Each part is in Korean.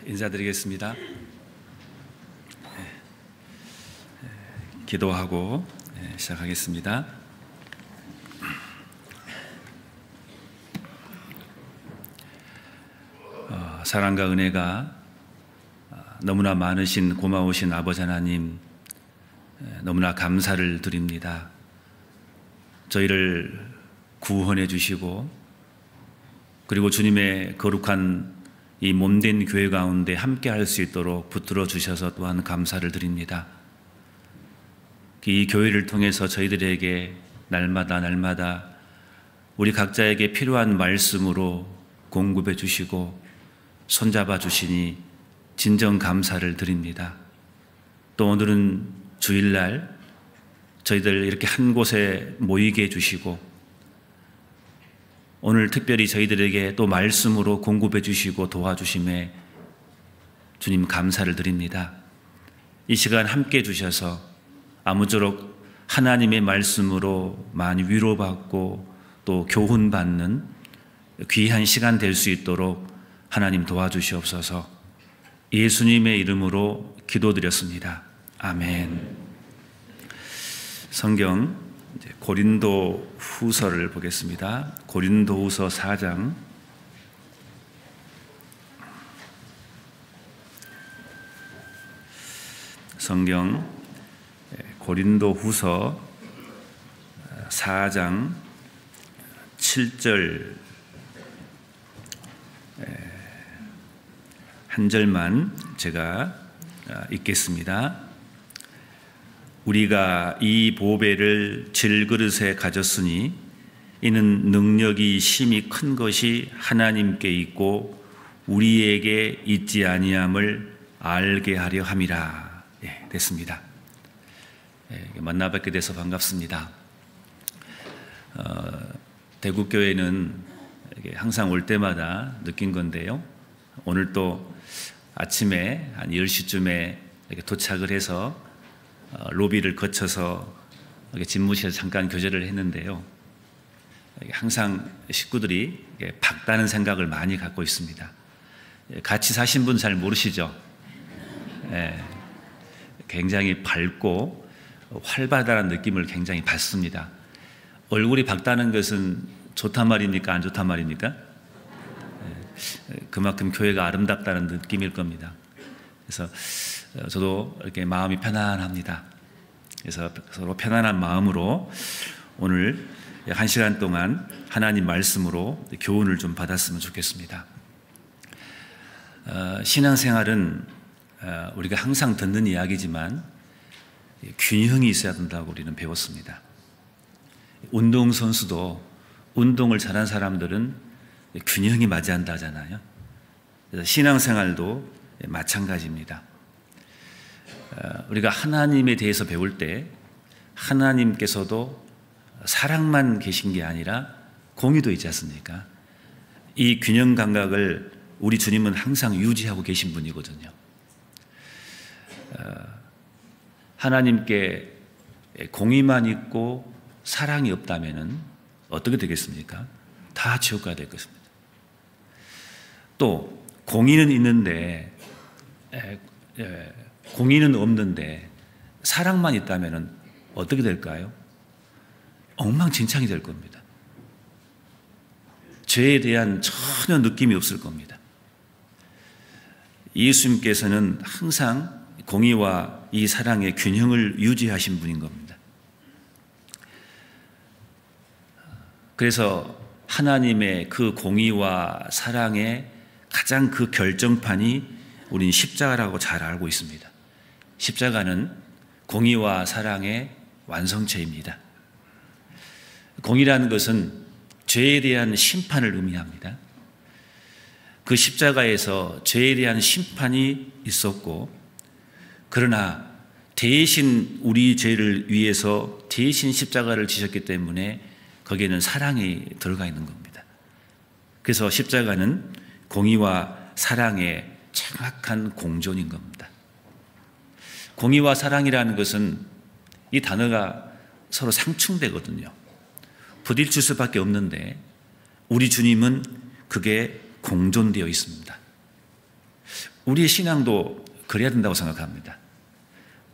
인사드리겠습니다. 기도하고 시작하겠습니다. 사랑과 은혜가 너무나 많으신 고마우신 아버지 하나님, 너무나 감사를 드립니다. 저희를 구원해 주시고, 그리고 주님의 거룩한 이 몸된 교회 가운데 함께 할 수 있도록 붙들어 주셔서 또한 감사를 드립니다. 이 교회를 통해서 저희들에게 날마다 우리 각자에게 필요한 말씀으로 공급해 주시고 손잡아 주시니 진정 감사를 드립니다. 또 오늘은 주일날 저희들 이렇게 한 곳에 모이게 해주시고, 오늘 특별히 저희들에게 또 말씀으로 공급해 주시고 도와주심에 주님 감사를 드립니다. 이 시간 함께 해주셔서 아무쪼록 하나님의 말씀으로 많이 위로받고 또 교훈받는 귀한 시간 될 수 있도록 하나님 도와주시옵소서. 예수님의 이름으로 기도드렸습니다. 아멘. 성경 고린도 후서를 보겠습니다. 고린도 후서 4장 성경 고린도 후서 4장 7절 한 절만 제가 읽겠습니다. 우리가 이 보배를 질그릇에 가졌으니 이는 능력이 심히 큰 것이 하나님께 있고 우리에게 있지 아니함을 알게 하려 함이라. 됐습니다. 만나뵙게 돼서 반갑습니다. 대구교회는 항상 올 때마다 느낀 건데요, 오늘 또 아침에 한 10시쯤에 도착을 해서 로비를 거쳐서 집무실에서 잠깐 교제를 했는데요, 항상 식구들이 밝다는 생각을 많이 갖고 있습니다. 같이 사신 분 잘 모르시죠? 굉장히 밝고 활발하다는 느낌을 굉장히 받습니다. 얼굴이 밝다는 것은 좋단 말입니까? 안 좋단 말입니까? 그만큼 교회가 아름답다는 느낌일 겁니다. 그래서 저도 이렇게 마음이 편안합니다. 그래서 서로 편안한 마음으로 오늘 약 1시간 동안 하나님 말씀으로 교훈을 좀 받았으면 좋겠습니다. 신앙생활은 우리가 항상 듣는 이야기지만 균형이 있어야 된다고 우리는 배웠습니다. 운동선수도 운동을 잘한 사람들은 균형이 맞아야 한다잖아요. 그래서 신앙생활도 마찬가지입니다. 우리가 하나님에 대해서 배울 때 하나님께서도 사랑만 계신 게 아니라 공의도 있지 않습니까? 이 균형 감각을 우리 주님은 항상 유지하고 계신 분이거든요. 하나님께 공의만 있고 사랑이 없다면 어떻게 되겠습니까? 다 지옥 가야 될 것입니다. 또 공의는 있는데 공의는 없는데 사랑만 있다면 어떻게 될까요? 엉망진창이 될 겁니다. 죄에 대한 전혀 느낌이 없을 겁니다. 예수님께서는 항상 공의와 이 사랑의 균형을 유지하신 분인 겁니다. 그래서 하나님의 그 공의와 사랑의 가장 그 결정판이 우리는 십자가라고 잘 알고 있습니다. 십자가는 공의와 사랑의 완성체입니다. 공의라는 것은 죄에 대한 심판을 의미합니다. 그 십자가에서 죄에 대한 심판이 있었고, 그러나 대신 우리 죄를 위해서 대신 십자가를 지셨기 때문에 거기에는 사랑이 들어가 있는 겁니다. 그래서 십자가는 공의와 사랑의 정확한 공존인 겁니다. 공의와 사랑이라는 것은 이 단어가 서로 상충되거든요. 부딪힐 수밖에 없는데 우리 주님은 그게 공존되어 있습니다. 우리의 신앙도 그래야 된다고 생각합니다.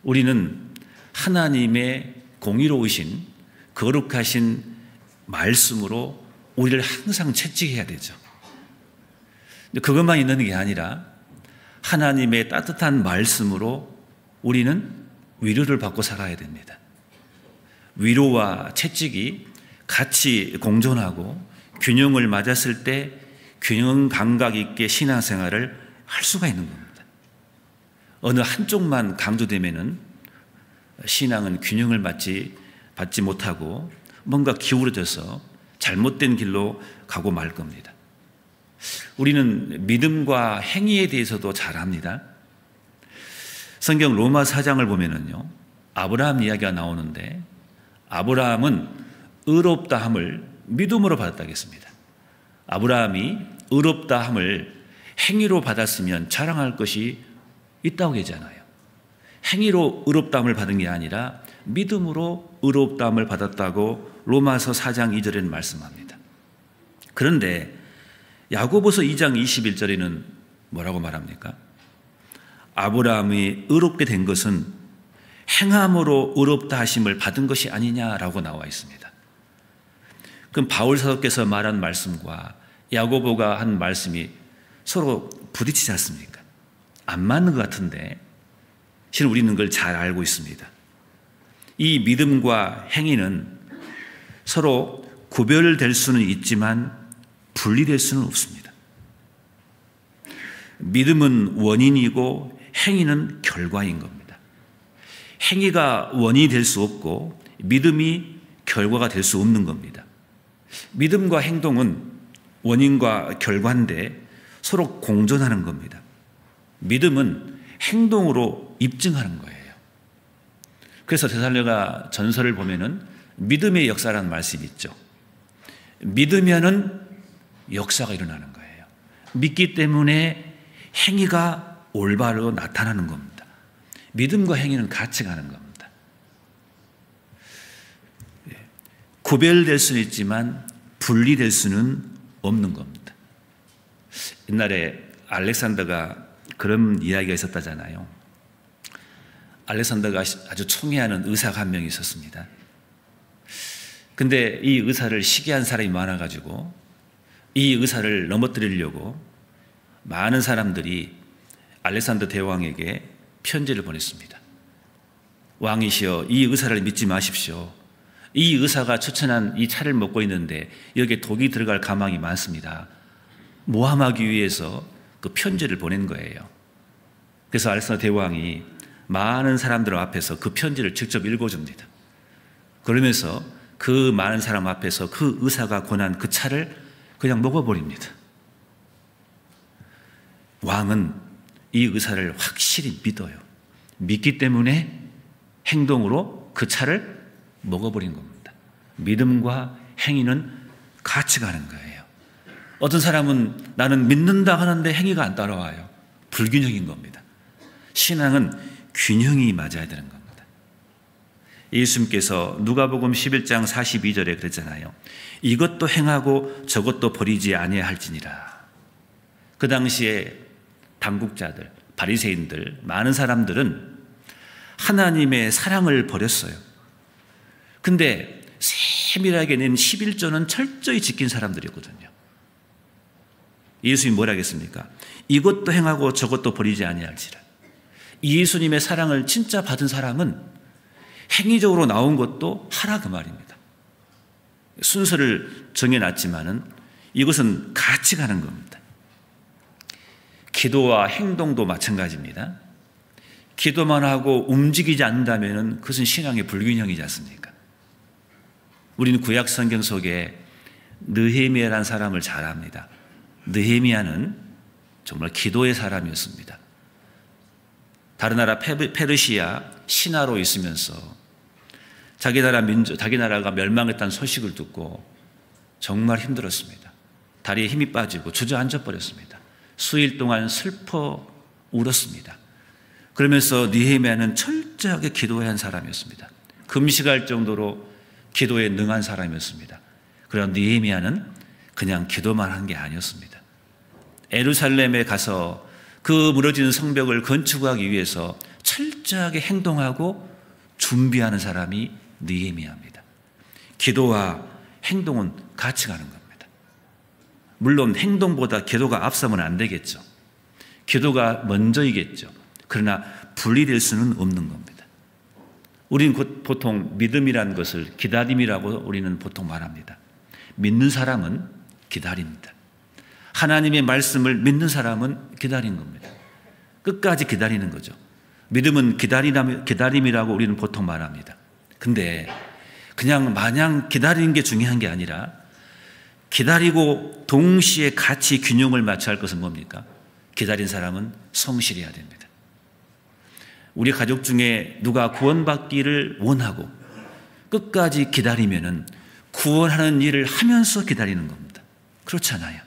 우리는 하나님의 공의로우신 거룩하신 말씀으로 우리를 항상 채찍해야 되죠. 그것만 있는 게 아니라 하나님의 따뜻한 말씀으로 우리는 위로를 받고 살아야 됩니다. 위로와 채찍이 같이 공존하고 균형을 맞았을 때 균형 감각 있게 신앙생활을 할 수가 있는 겁니다. 어느 한쪽만 강조되면은 신앙은 균형을 받지 못하고 뭔가 기울어져서 잘못된 길로 가고 말 겁니다. 우리는 믿음과 행위에 대해서도 잘 압니다. 성경 로마 4장을 보면은요, 아브라함 이야기가 나오는데 아브라함은 의롭다함을 믿음으로 받았다고 했습니다. 아브라함이 의롭다함을 행위로 받았으면 자랑할 것이 있다고 하잖아요. 행위로 의롭다함을 받은 게 아니라 믿음으로 의롭다함을 받았다고 로마서 4장 2절에는 말씀합니다. 그런데 야고보서 2장 21절에는 뭐라고 말합니까? 아브라함이 의롭게 된 것은 행함으로 의롭다 하심을 받은 것이 아니냐라고 나와 있습니다. 그럼 바울 사도께서 말한 말씀과 야고보가 한 말씀이 서로 부딪히지 않습니까? 안 맞는 것 같은데 실은 우리는 그걸 잘 알고 있습니다. 이 믿음과 행위는 서로 구별될 수는 있지만 분리될 수는 없습니다. 믿음은 원인이고 행위는 결과인 겁니다. 행위가 원인이 될 수 없고 믿음이 결과가 될 수 없는 겁니다. 믿음과 행동은 원인과 결과인데 서로 공존하는 겁니다. 믿음은 행동으로 입증하는 거예요. 그래서 데살로니가 전서를 보면은 믿음의 역사라는 말씀이 있죠. 믿으면은 역사가 일어나는 거예요. 믿기 때문에 행위가 올바로 나타나는 겁니다. 믿음과 행위는 같이 가는 겁니다. 구별될 수는 있지만 분리될 수는 없는 겁니다. 옛날에 알렉산더가 그런 이야기가 있었다잖아요. 알렉산더가 아주 총애하는 의사가 한 명 있었습니다. 근데 이 의사를 시기한 사람이 많아가지고 이 의사를 넘어뜨리려고 많은 사람들이 알렉산더 대왕에게 편지를 보냈습니다. 왕이시여, 이 의사를 믿지 마십시오. 이 의사가 추천한 이 차를 먹고 있는데 여기에 독이 들어갈 가망이 많습니다. 모함하기 위해서 그 편지를 보낸 거예요. 그래서 알렉산더 대왕이 많은 사람들 앞에서 그 편지를 직접 읽어줍니다. 그러면서 그 많은 사람 앞에서 그 의사가 권한 그 차를 그냥 먹어버립니다. 왕은 이 의사를 확실히 믿어요. 믿기 때문에 행동으로 그 차를 먹어버린 겁니다. 믿음과 행위는 같이 가는 거예요. 어떤 사람은 나는 믿는다 하는데 행위가 안 따라와요. 불균형인 겁니다. 신앙은 균형이 맞아야 되는 겁니다. 예수님께서 누가복음 11장 42절에 그랬잖아요. 이것도 행하고 저것도 버리지 아니할지니라. 그 당시에 당국자들, 바리새인들, 많은 사람들은 하나님의 사랑을 버렸어요. 근데 세밀하게 낸 11조는 철저히 지킨 사람들이었거든요. 예수님이 뭐라 하겠습니까? 이것도 행하고 저것도 버리지 아니할지라. 예수님의 사랑을 진짜 받은 사람은 행위적으로 나온 것도 하라 그 말입니다. 순서를 정해놨지만은 이것은 같이 가는 겁니다. 기도와 행동도 마찬가지입니다. 기도만 하고 움직이지 않는다면 그것은 신앙의 불균형이지 않습니까? 우리는 구약 성경 속에 느헤미야라는 사람을 잘 압니다. 느헤미야는 정말 기도의 사람이었습니다. 다른 나라 페르시아 신하로 있으면서 자기 나라가 멸망했다는 소식을 듣고 정말 힘들었습니다. 다리에 힘이 빠지고 주저앉아 버렸습니다. 수일 동안 슬퍼 울었습니다. 그러면서 느헤미야는 철저하게 기도해야 한 사람이었습니다. 금식할 정도로 기도에 능한 사람이었습니다. 그러나 느헤미야는 그냥 기도만 한 게 아니었습니다. 예루살렘에 가서 그 무너지는 성벽을 건축하기 위해서 철저하게 행동하고 준비하는 사람이 느헤미야입니다. 기도와 행동은 같이 가는 겁니다. 물론 행동보다 기도가 앞서면 안 되겠죠. 기도가 먼저이겠죠. 그러나 분리될 수는 없는 겁니다. 우리는 보통 믿음이라는 것을 기다림이라고 우리는 보통 말합니다. 믿는 사람은 기다립니다. 하나님의 말씀을 믿는 사람은 기다린 겁니다. 끝까지 기다리는 거죠. 믿음은 기다림이라고 우리는 보통 말합니다. 근데 그냥 마냥 기다리는 게 중요한 게 아니라 기다리고 동시에 같이 균형을 맞춰야 할 것은 뭡니까? 기다린 사람은 성실해야 됩니다. 우리 가족 중에 누가 구원받기를 원하고 끝까지 기다리면은 구원하는 일을 하면서 기다리는 겁니다. 그렇지 않아요.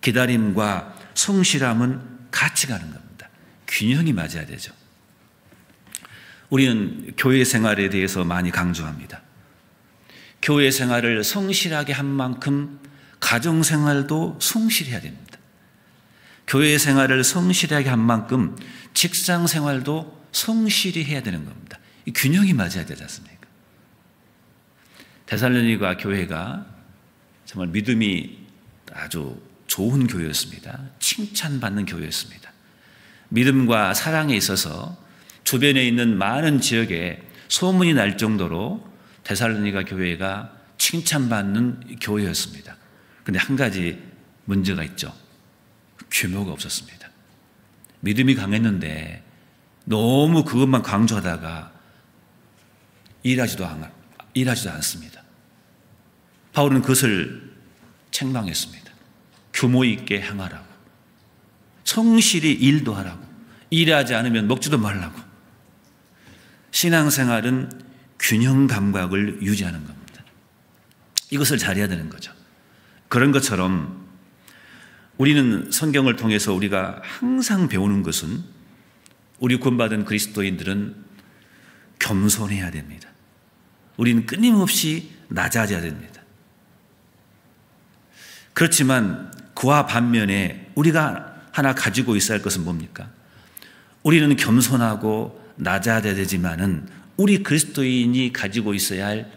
기다림과 성실함은 같이 가는 겁니다. 균형이 맞아야 되죠. 우리는 교회 생활에 대해서 많이 강조합니다. 교회 생활을 성실하게 한 만큼 가정 생활도 성실해야 됩니다. 교회 생활을 성실하게 한 만큼 직장 생활도 성실히 해야 되는 겁니다. 이 균형이 맞아야 되지 않습니까? 데살로니가 교회가 정말 믿음이 아주 좋은 교회였습니다. 칭찬받는 교회였습니다. 믿음과 사랑에 있어서 주변에 있는 많은 지역에 소문이 날 정도로 데살로니가 교회가 칭찬받는 교회였습니다. 그런데 한 가지 문제가 있죠. 규모가 없었습니다. 믿음이 강했는데 너무 그것만 강조하다가 일하지도 않습니다. 바울은 그것을 책망했습니다. 규모 있게 행하라고. 성실히 일도 하라고. 일하지 않으면 먹지도 말라고. 신앙생활은 균형 감각을 유지하는 겁니다. 이것을 잘해야 되는 거죠. 그런 것처럼 우리는 성경을 통해서 우리가 항상 배우는 것은 우리 구원받은 그리스도인들은 겸손해야 됩니다. 우리는 끊임없이 낮아져야 됩니다. 그렇지만 그와 반면에 우리가 하나 가지고 있어야 할 것은 뭡니까? 우리는 겸손하고 낮아야 되지만은 우리 그리스도인이 가지고 있어야 할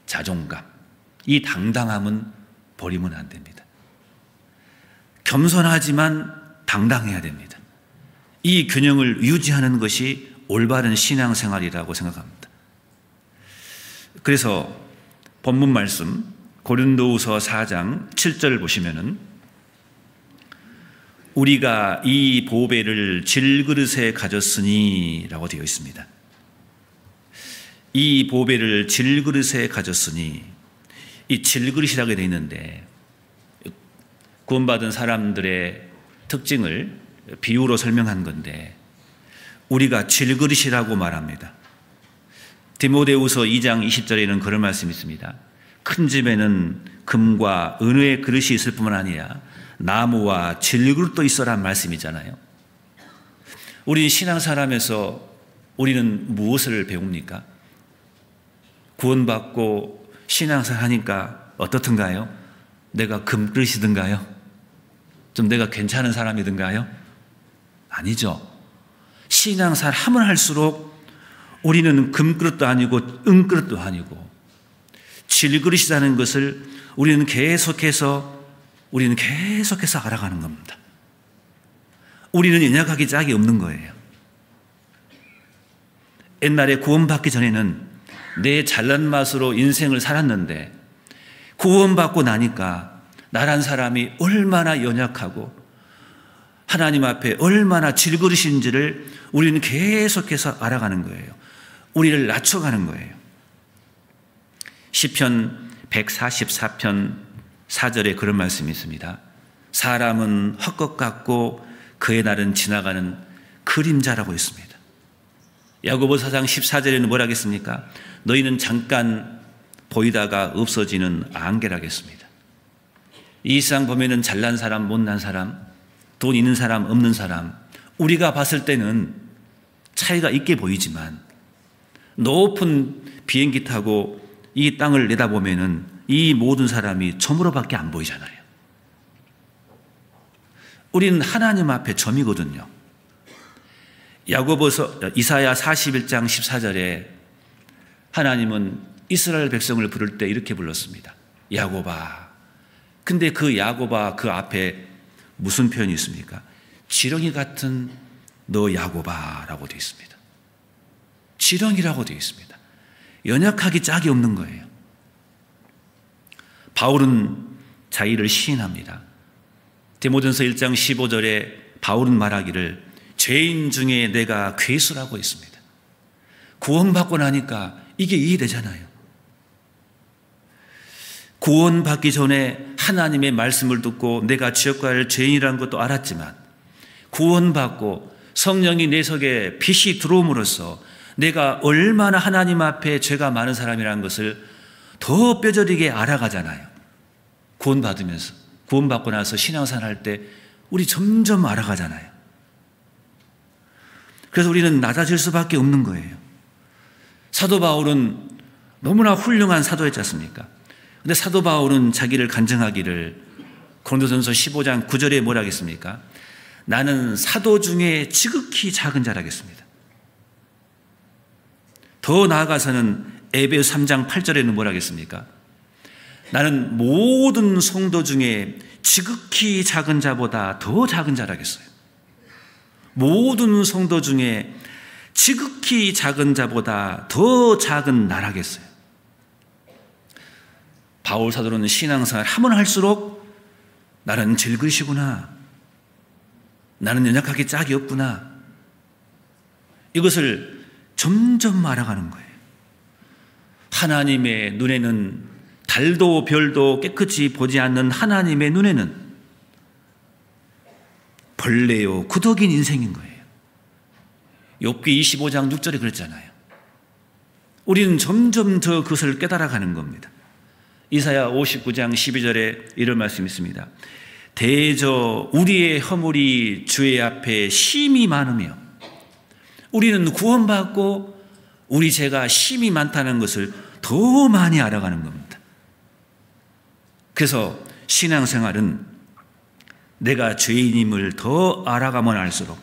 자존감, 이 당당함은 버리면 안 됩니다. 겸손하지만 당당해야 됩니다. 이 균형을 유지하는 것이 올바른 신앙생활이라고 생각합니다. 그래서 본문 말씀 고린도후서 4장 7절을 보시면은 우리가 이 보배를 질그릇에 가졌으니 라고 되어 있습니다. 이 보배를 질그릇에 가졌으니, 이 질그릇이라고 되어 있는데 구원받은 사람들의 특징을 비유로 설명한 건데 우리가 질그릇이라고 말합니다. 디모데후서 2장 20절에는 그런 말씀이 있습니다. 큰 집에는 금과 은의 그릇이 있을 뿐만 아니라 나무와 질그릇도 있어란 말씀이잖아요. 우리 신앙생활하면서 우리는 무엇을 배웁니까? 구원받고 신앙생활 하니까 어떻든가요? 내가 금그릇이든가요? 좀 내가 괜찮은 사람이든가요? 아니죠. 신앙생활 하면 할수록 우리는 금그릇도 아니고 은그릇도 아니고 질그릇이라는 것을 우리는 계속해서 알아가는 겁니다. 우리는 연약하기 짝이 없는 거예요. 옛날에 구원받기 전에는 내 잘난 맛으로 인생을 살았는데 구원받고 나니까 나란 사람이 얼마나 연약하고 하나님 앞에 얼마나 질그릇인지를 우리는 계속해서 알아가는 거예요. 우리를 낮춰가는 거예요. 시편 144편 4절에 그런 말씀이 있습니다. 사람은 헛것 같고 그의 날은 지나가는 그림자라고 했습니다. 야고보서 4장 14절에는 뭐라 하겠습니까? 너희는 잠깐 보이다가 없어지는 안개라겠습니다. 이 세상 보면은 잘난 사람, 못난 사람, 돈 있는 사람, 없는 사람, 우리가 봤을 때는 차이가 있게 보이지만 높은 비행기 타고 이 땅을 내다보면은 이 모든 사람이 점으로밖에 안 보이잖아요. 우리는 하나님 앞에 점이거든요. 야고보서 이사야 41장 14절에 하나님은 이스라엘 백성을 부를 때 이렇게 불렀습니다. 야고봐. 근데 그 야고봐 그 앞에 무슨 표현이 있습니까? 지렁이 같은 너 야고바라고 되어 있습니다. 지렁이라고 되어 있습니다. 연약하기 짝이 없는 거예요. 바울은 자기를 시인합니다. 디모데전서 1장 15절에 바울은 말하기를 죄인 중에 내가 괴수라고 했습니다. 구원받고 나니까 이게 이해되잖아요. 구원받기 전에 하나님의 말씀을 듣고 내가 지옥 갈 죄인이라는 것도 알았지만 구원받고 성령이 내 속에 빛이 들어옴으로써 내가 얼마나 하나님 앞에 죄가 많은 사람이라는 것을 더 뼈저리게 알아가잖아요. 구원받으면서, 구원받고 나서 신앙생활 할 때 우리 점점 알아가잖아요. 그래서 우리는 낮아질 수밖에 없는 거예요. 사도 바울은 너무나 훌륭한 사도였지 않습니까? 근데 사도 바울은 자기를 간증하기를 고린도전서 15장 9절에 뭐라 하겠습니까? 나는 사도 중에 지극히 작은 자라겠습니다. 더 나아가서는 에베소 3장 8절에는 뭐라 하겠습니까? 나는 모든 성도 중에 지극히 작은 자보다 더 작은 자라겠어요. 모든 성도 중에 지극히 작은 자보다 더 작은 나라겠어요. 바울 사도는 신앙생활 하면 할수록 나는 제일 그릇이구나. 나는 연약하게 짝이 없구나. 이것을 점점 알아가는 거예요. 하나님의 눈에는 달도 별도 깨끗이 보지 않는 하나님의 눈에는 벌레요 구더긴 인생인 거예요. 욥기 25장 6절에 그랬잖아요. 우리는 점점 더 그것을 깨달아가는 겁니다. 이사야 59장 12절에 이런 말씀이 있습니다. 대저 우리의 허물이 주의 앞에 심히 많으며 우리는 구원받고 우리 죄가 심히 많다는 것을 더 많이 알아가는 겁니다. 그래서 신앙생활은 내가 죄인임을 더 알아가면 알수록,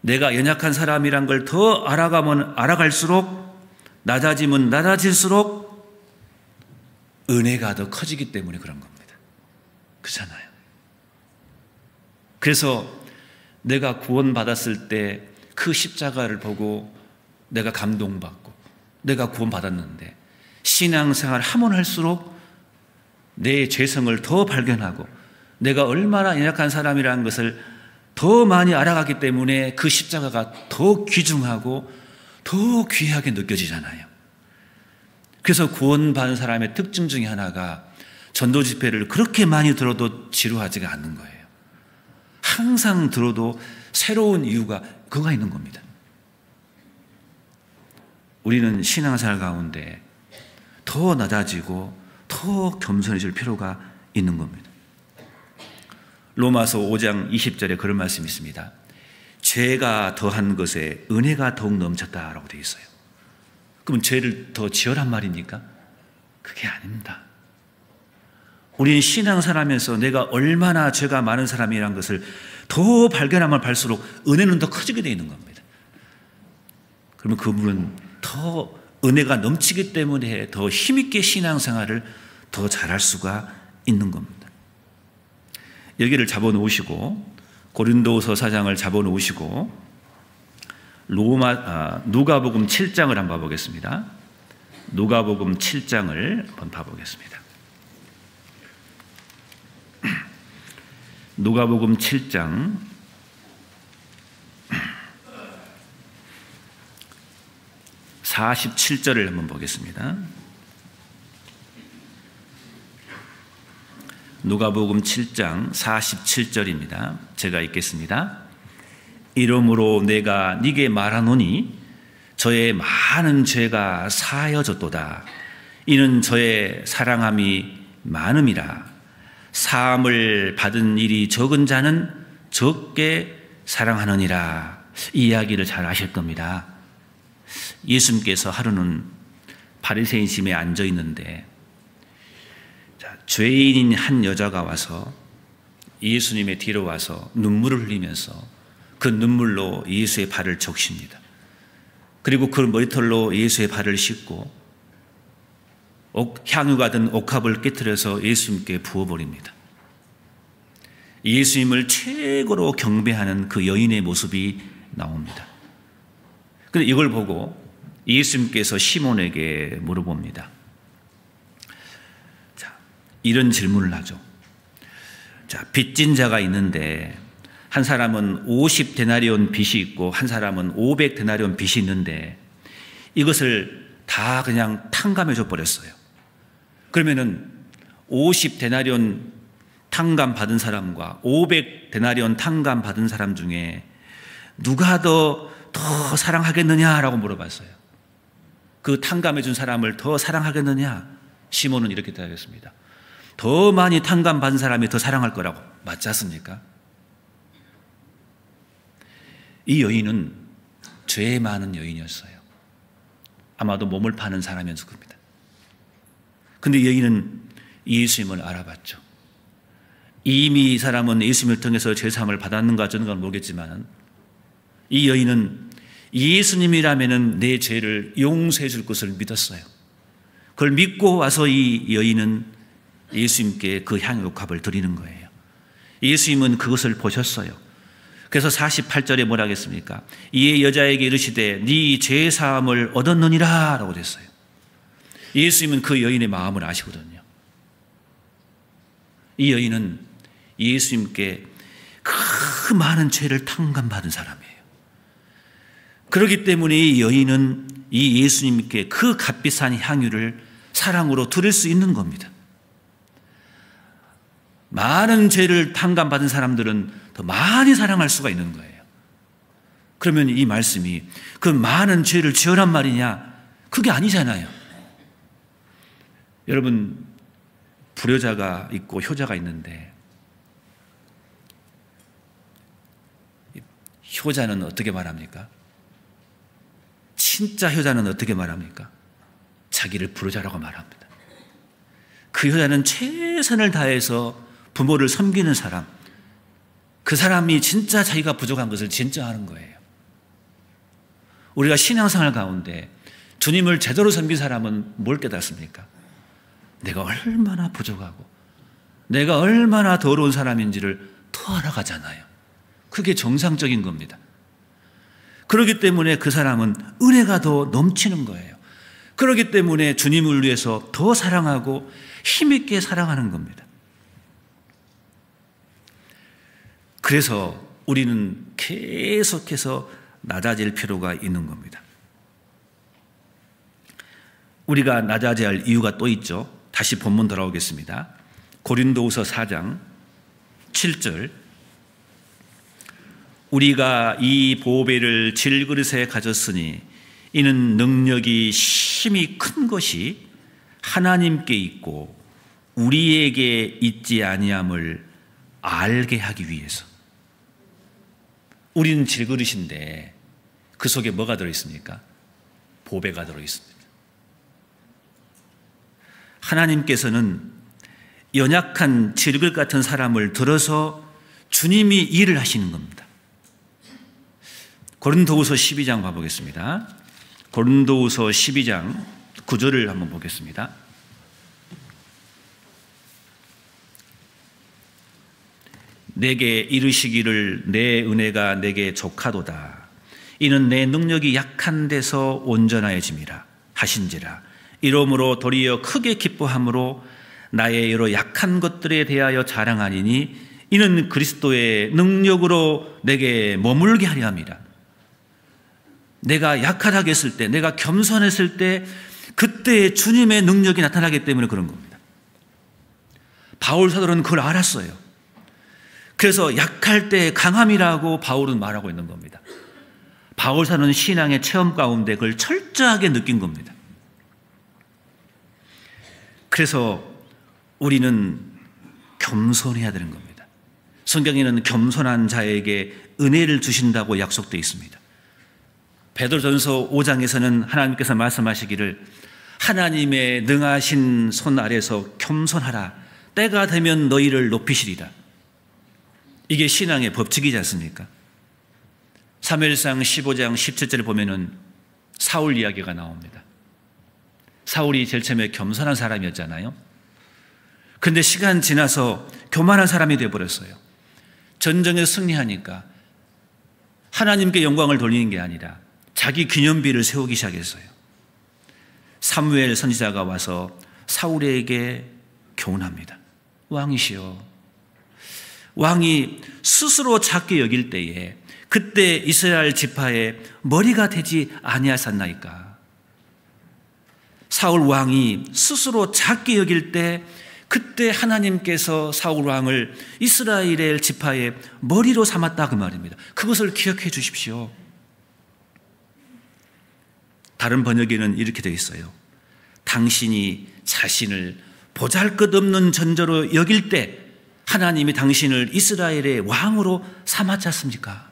내가 연약한 사람이란 걸 더 알아가면 알아갈수록, 낮아지면 낮아질수록 은혜가 더 커지기 때문에 그런 겁니다. 그렇잖아요. 그래서 내가 구원받았을 때 그 십자가를 보고 내가 감동받고 내가 구원받았는데 신앙생활 하면 할수록 내 죄성을 더 발견하고 내가 얼마나 연약한 사람이라는 것을 더 많이 알아가기 때문에 그 십자가가 더 귀중하고 더 귀하게 느껴지잖아요. 그래서 구원받은 사람의 특징 중에 하나가 전도 집회를 그렇게 많이 들어도 지루하지가 않는 거예요. 항상 들어도 새로운 이유가 그거가 있는 겁니다. 우리는 신앙생활 가운데 더 낮아지고 더 겸손해질 필요가 있는 겁니다. 로마서 5장 20절에 그런 말씀이 있습니다. 죄가 더한 것에 은혜가 더욱 넘쳤다라고 되어 있어요. 그럼 죄를 더 지으란 말입니까? 그게 아닙니다. 우리는 신앙생활하면서 내가 얼마나 죄가 많은 사람이라는 것을 더 발견하면 발수록 은혜는 더 커지게 되어 있는 겁니다. 그러면 그분은 더 은혜가 넘치기 때문에 더 힘있게 신앙생활을 더 잘할 수가 있는 겁니다. 여기를 잡아놓으시고 고린도서 4장을 잡아놓으시고 누가복음 7장을 한번 봐보겠습니다. 누가복음 7장을 한번 봐보겠습니다. 누가복음 7장 47절을 한번 보겠습니다. 누가복음 7장 47절입니다. 제가 읽겠습니다. 이러므로 내가 네게 말하노니 저의 많은 죄가 사하여졌도다. 이는 저의 사랑함이 많음이라. 사함을 받은 일이 적은 자는 적게 사랑하느니라. 이 이야기를 잘 아실 겁니다. 예수님께서 하루는 바리새인 집에 앉아 있는데 죄인인 한 여자가 와서 예수님의 뒤로 와서 눈물을 흘리면서 그 눈물로 예수의 발을 적십니다. 그리고 그 머리털로 예수의 발을 씻고 향유가 든 옥합을 깨트려서 예수님께 부어버립니다. 예수님을 최고로 경배하는 그 여인의 모습이 나옵니다. 그런데 이걸 보고 예수님께서 시몬에게 물어봅니다. 자, 이런 질문을 하죠. 자, 빚진 자가 있는데 한 사람은 50데나리온 빚이 있고 한 사람은 500데나리온 빚이 있는데 이것을 다 그냥 탕감해 줘 버렸어요. 그러면은 50데나리온 탕감 받은 사람과 500데나리온 탕감 받은 사람 중에 누가 더 사랑하겠느냐라고 물어봤어요. 그 탕감해 준 사람을 더 사랑하겠느냐? 시몬은 이렇게 대답했습니다. 더 많이 탕감 받은 사람이 더 사랑할 거라고. 맞지 않습니까? 이 여인은 죄 많은 여인이었어요. 아마도 몸을 파는 사람이었을 겁니다. 그런데 여인은 예수님을 알아봤죠. 이미 이 사람은 예수님을 통해서 죄사함을 받았는가 저는 건 모르겠지만 이 여인은 예수님이라면 내 죄를 용서해 줄 것을 믿었어요. 그걸 믿고 와서 이 여인은 예수님께 그 향유옥합을 드리는 거예요. 예수님은 그것을 보셨어요. 그래서 48절에 뭐라 하겠습니까? 이에 여자에게 이르시되 네 죄사함을 얻었느니라 라고 됐어요. 예수님은 그 여인의 마음을 아시거든요. 이 여인은 예수님께 그 많은 죄를 탕감받은 사람이에요. 그렇기 때문에 이 여인은 이 예수님께 그 값비싼 향유를 사랑으로 드릴 수 있는 겁니다. 많은 죄를 탕감받은 사람들은 더 많이 사랑할 수가 있는 거예요. 그러면 이 말씀이 그 많은 죄를 지으란 말이냐? 그게 아니잖아요. 여러분, 불효자가 있고 효자가 있는데 효자는 어떻게 말합니까? 진짜 효자는 어떻게 말합니까? 자기를 불효자라고 말합니다. 그 효자는 최선을 다해서 부모를 섬기는 사람, 그 사람이 진짜 자기가 부족한 것을 진짜 하는 거예요. 우리가 신앙생활 가운데 주님을 제대로 섬긴 사람은 뭘 깨닫습니까? 내가 얼마나 부족하고 내가 얼마나 더러운 사람인지를 더 알아가잖아요. 그게 정상적인 겁니다. 그렇기 때문에 그 사람은 은혜가 더 넘치는 거예요. 그렇기 때문에 주님을 위해서 더 사랑하고 힘있게 사랑하는 겁니다. 그래서 우리는 계속해서 낮아질 필요가 있는 겁니다. 우리가 낮아져야 할 이유가 또 있죠. 다시 본문 돌아오겠습니다. 고린도후서 4장 7절, 우리가 이 보배를 질그릇에 가졌으니 이는 능력이 심히 큰 것이 하나님께 있고 우리에게 있지 아니함을 알게 하기 위해서. 우리는 질그릇인데 그 속에 뭐가 들어있습니까? 보배가 들어있습니다. 하나님께서는 연약한 질그릇 같은 사람을 들어서 주님이 일을 하시는 겁니다. 고린도후서 12장 봐보겠습니다. 고린도후서 12장 9절을 한번 보겠습니다. 내게 이르시기를 내 은혜가 내게 족하도다. 이는 내 능력이 약한 데서 온전하여짐이라 하신지라. 이러므로 도리어 크게 기뻐함으로 나의 여러 약한 것들에 대하여 자랑하니니 이는 그리스도의 능력으로 내게 머물게 하려 함이라. 내가 약하다고 했을 때, 내가 겸손했을 때 그때 주님의 능력이 나타나기 때문에 그런 겁니다. 바울 사도는 그걸 알았어요. 그래서 약할 때 강함이라고 바울은 말하고 있는 겁니다. 바울 사도는 신앙의 체험 가운데 그걸 철저하게 느낀 겁니다. 그래서 우리는 겸손해야 되는 겁니다. 성경에는 겸손한 자에게 은혜를 주신다고 약속되어 있습니다. 베드로전서 5장에서는 하나님께서 말씀하시기를 하나님의 능하신 손 아래서 겸손하라. 때가 되면 너희를 높이시리라. 이게 신앙의 법칙이지 않습니까? 사무엘상 15장 17절에 보면은 사울 이야기가 나옵니다. 사울이 제일 처음에 겸손한 사람이었잖아요. 그런데 시간 지나서 교만한 사람이 되어버렸어요. 전쟁에 승리하니까 하나님께 영광을 돌리는 게 아니라 자기 기념비를 세우기 시작했어요. 사무엘 선지자가 와서 사울에게 교훈합니다. 왕이시여, 왕이 스스로 작게 여길 때에 그때 이스라엘 지파의 머리가 되지 아니하셨나이까? 사울 왕이 스스로 작게 여길 때 그때 하나님께서 사울 왕을 이스라엘의 지파의 머리로 삼았다 그 말입니다. 그것을 기억해 주십시오. 다른 번역에는 이렇게 되어 있어요. 당신이 자신을 보잘것없는 존재로 여길 때 하나님이 당신을 이스라엘의 왕으로 삼았지 않습니까?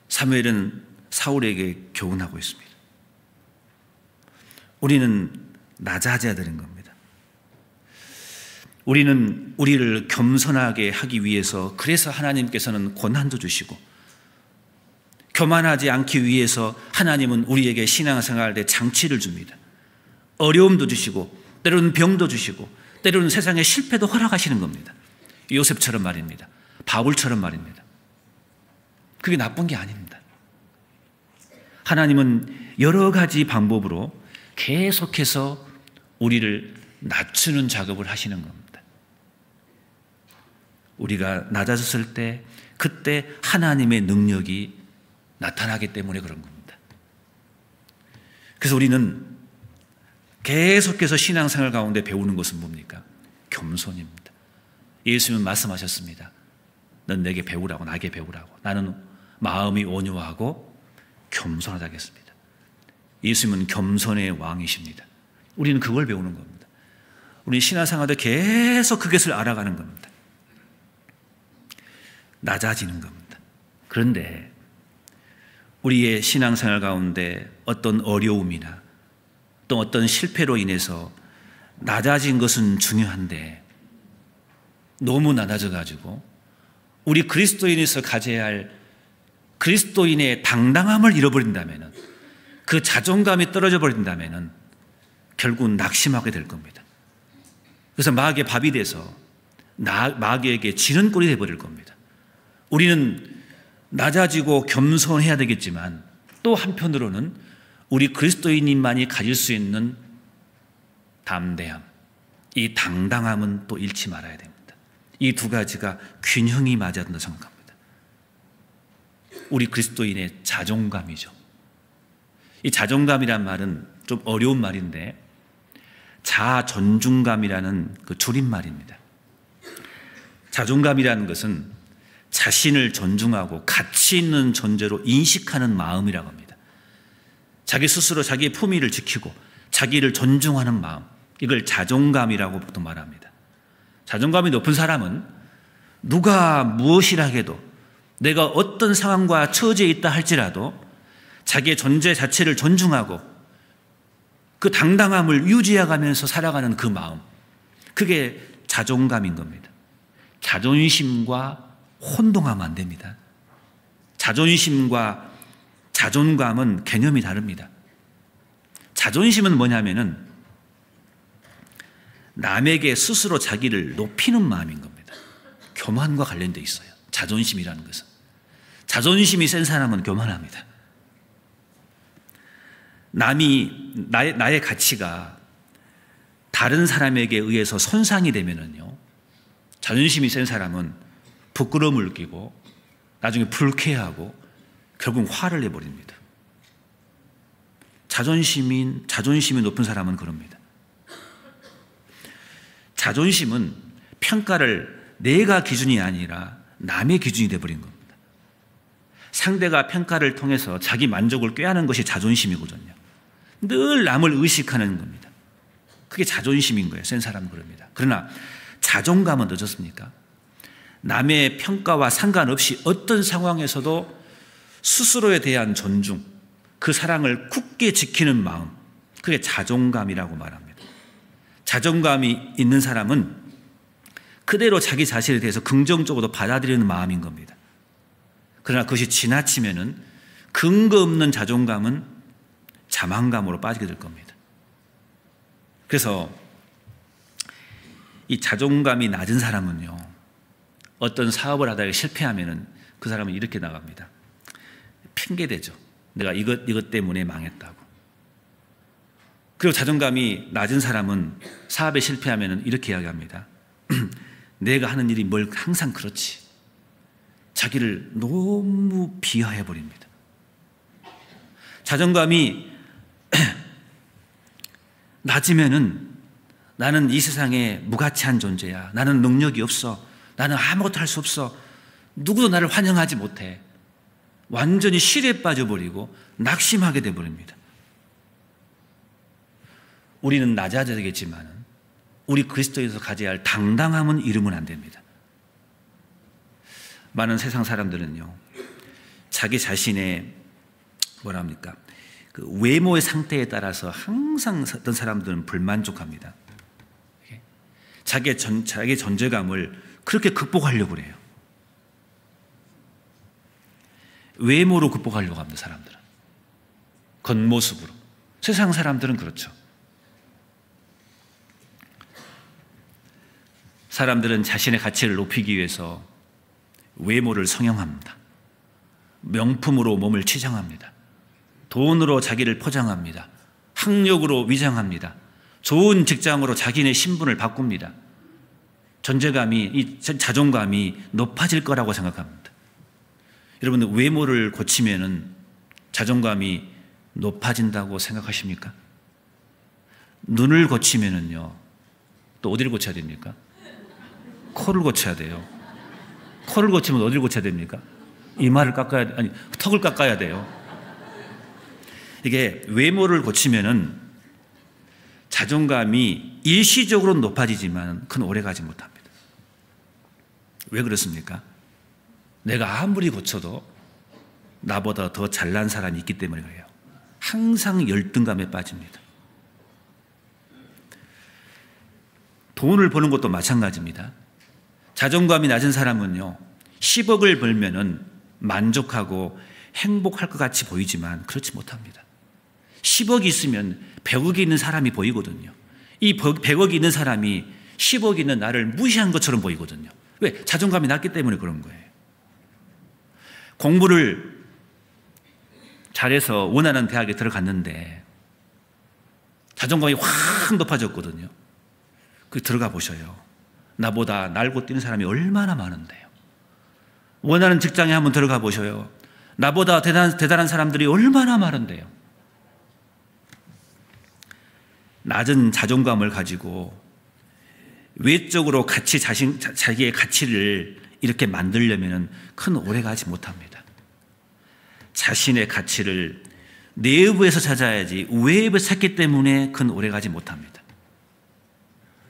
사무엘은 사울에게 교훈하고 있습니다. 우리는 낮아져야 되는 겁니다. 우리는 우리를 겸손하게 하기 위해서, 그래서 하나님께서는 고난도 주시고, 교만하지 않기 위해서 하나님은 우리에게 신앙생활할 때 장치를 줍니다. 어려움도 주시고, 때로는 병도 주시고, 때로는 세상의 실패도 허락하시는 겁니다. 요셉처럼 말입니다. 바울처럼 말입니다. 그게 나쁜 게 아닙니다. 하나님은 여러 가지 방법으로 계속해서 우리를 낮추는 작업을 하시는 겁니다. 우리가 낮아졌을 때 그때 하나님의 능력이 나타나기 때문에 그런 겁니다. 그래서 우리는 계속해서 신앙생활 가운데 배우는 것은 뭡니까? 겸손입니다. 예수님은 말씀하셨습니다. 넌 내게 배우라고, 나에게 배우라고. 나는 마음이 온유하고 겸손하다 하겠습니다. 예수님은 겸손의 왕이십니다. 우리는 그걸 배우는 겁니다. 우리 신앙생활 때 계속 그것을 알아가는 겁니다. 낮아지는 겁니다. 그런데 우리의 신앙생활 가운데 어떤 어려움이나 또 어떤 실패로 인해서 낮아진 것은 중요한데 너무 낮아져가지고 우리 그리스도인에서 가져야 할 그리스도인의 당당함을 잃어버린다면, 그 자존감이 떨어져 버린다면 결국 낙심하게 될 겁니다. 그래서 마귀의 밥이 돼서 마귀에게 지는 꼴이 되어버릴 겁니다. 우리는 낮아지고 겸손해야 되겠지만 또 한편으로는 우리 그리스도인만이 가질 수 있는 담대함, 이 당당함은 또 잃지 말아야 됩니다. 이 두 가지가 균형이 맞아야 된다고 생각합니다. 우리 그리스도인의 자존감이죠. 이 자존감이란 말은 좀 어려운 말인데 자존중감이라는 그 줄임말입니다. 자존감이라는 것은 자신을 존중하고 가치 있는 존재로 인식하는 마음이라고 합니다. 자기 스스로 자기의 품위를 지키고 자기를 존중하는 마음, 이걸 자존감이라고 보통 말합니다. 자존감이 높은 사람은 누가 무엇이라 해도, 내가 어떤 상황과 처지에 있다 할지라도 자기의 존재 자체를 존중하고 그 당당함을 유지해가면서 살아가는 그 마음, 그게 자존감인 겁니다. 자존심과 혼동하면 안 됩니다. 자존심과 자존감은 개념이 다릅니다. 자존심은 뭐냐면은 남에게 스스로 자기를 높이는 마음인 겁니다. 교만과 관련되어 있어요. 자존심이라는 것은. 자존심이 센 사람은 교만합니다. 나의 가치가 다른 사람에게 의해서 손상이 되면은요, 자존심이 센 사람은 부끄러움을 느끼고 나중에 불쾌하고 결국 화를 내버립니다. 자존심이 높은 사람은 그럽니다. 자존심은 평가를 내가 기준이 아니라 남의 기준이 되어버린 겁니다. 상대가 평가를 통해서 자기 만족을 꾀하는 것이 자존심이거든요. 늘 남을 의식하는 겁니다. 그게 자존심인 거예요. 센 사람은 그럽니다. 그러나 자존감은 어떻습니까? 남의 평가와 상관없이 어떤 상황에서도 스스로에 대한 존중, 그 사랑을 굳게 지키는 마음, 그게 자존감이라고 말합니다. 자존감이 있는 사람은 그대로 자기 자신에 대해서 긍정적으로 받아들이는 마음인 겁니다. 그러나 그것이 지나치면은 근거 없는 자존감은 자만감으로 빠지게 될 겁니다. 그래서 이 자존감이 낮은 사람은요, 어떤 사업을 하다가 실패하면은 그 사람은 이렇게 나갑니다. 핑계대죠. 내가 이것 때문에 망했다고. 그리고 자존감이 낮은 사람은 사업에 실패하면은 이렇게 이야기합니다. 내가 하는 일이 뭘 항상 그렇지. 자기를 너무 비하해 버립니다. 자존감이 낮으면은 나는 이 세상에 무가치한 존재야. 나는 능력이 없어. 나는 아무것도 할 수 없어. 누구도 나를 환영하지 못해. 완전히 실에 빠져버리고 낙심하게 돼버립니다. 우리는 낮아야 되겠지만 우리 그리스도에서 가져야 할 당당함은 잃으면 안 됩니다. 많은 세상 사람들은요, 자기 자신의 그 외모의 상태에 따라서 항상 어떤 사람들은 불만족합니다. 자기의 존재감을 그렇게 극복하려고 해요. 외모로 극복하려고 합니다, 사람들은. 겉모습으로. 세상 사람들은 그렇죠. 사람들은 자신의 가치를 높이기 위해서 외모를 성형합니다. 명품으로 몸을 치장합니다. 돈으로 자기를 포장합니다. 학력으로 위장합니다. 좋은 직장으로 자기네 신분을 바꿉니다. 이 자존감이 높아질 거라고 생각합니다. 여러분들 외모를 고치면은 자존감이 높아진다고 생각하십니까? 눈을 고치면은요, 또 어디를 고쳐야 됩니까? 코를 고쳐야 돼요. 코를 고치면 어디를 고쳐야 됩니까? 이마를 턱을 깎아야 돼요. 이게 외모를 고치면은 자존감이 일시적으로 높아지지만 큰 오래 가지 못합니다. 왜 그렇습니까? 내가 아무리 고쳐도 나보다 더 잘난 사람이 있기 때문에 그래요. 항상 열등감에 빠집니다. 돈을 버는 것도 마찬가지입니다. 자존감이 낮은 사람은요, 10억을 벌면은 만족하고 행복할 것 같이 보이지만 그렇지 못합니다. 10억이 있으면 100억이 있는 사람이 보이거든요. 이 100억이 있는 사람이 10억이 있는 나를 무시한 것처럼 보이거든요. 왜? 자존감이 낮기 때문에 그런 거예요. 공부를 잘해서 원하는 대학에 들어갔는데 자존감이 확 높아졌거든요. 들어가 보셔요. 나보다 날고 뛰는 사람이 얼마나 많은데요. 원하는 직장에 한번 들어가 보셔요. 나보다 대단한 사람들이 얼마나 많은데요. 낮은 자존감을 가지고 외적으로 자기의 가치를 이렇게 만들려면 큰 오래가지 못합니다. 자신의 가치를 내부에서 찾아야지 외부에서 찾기 때문에 큰 오래가지 못합니다.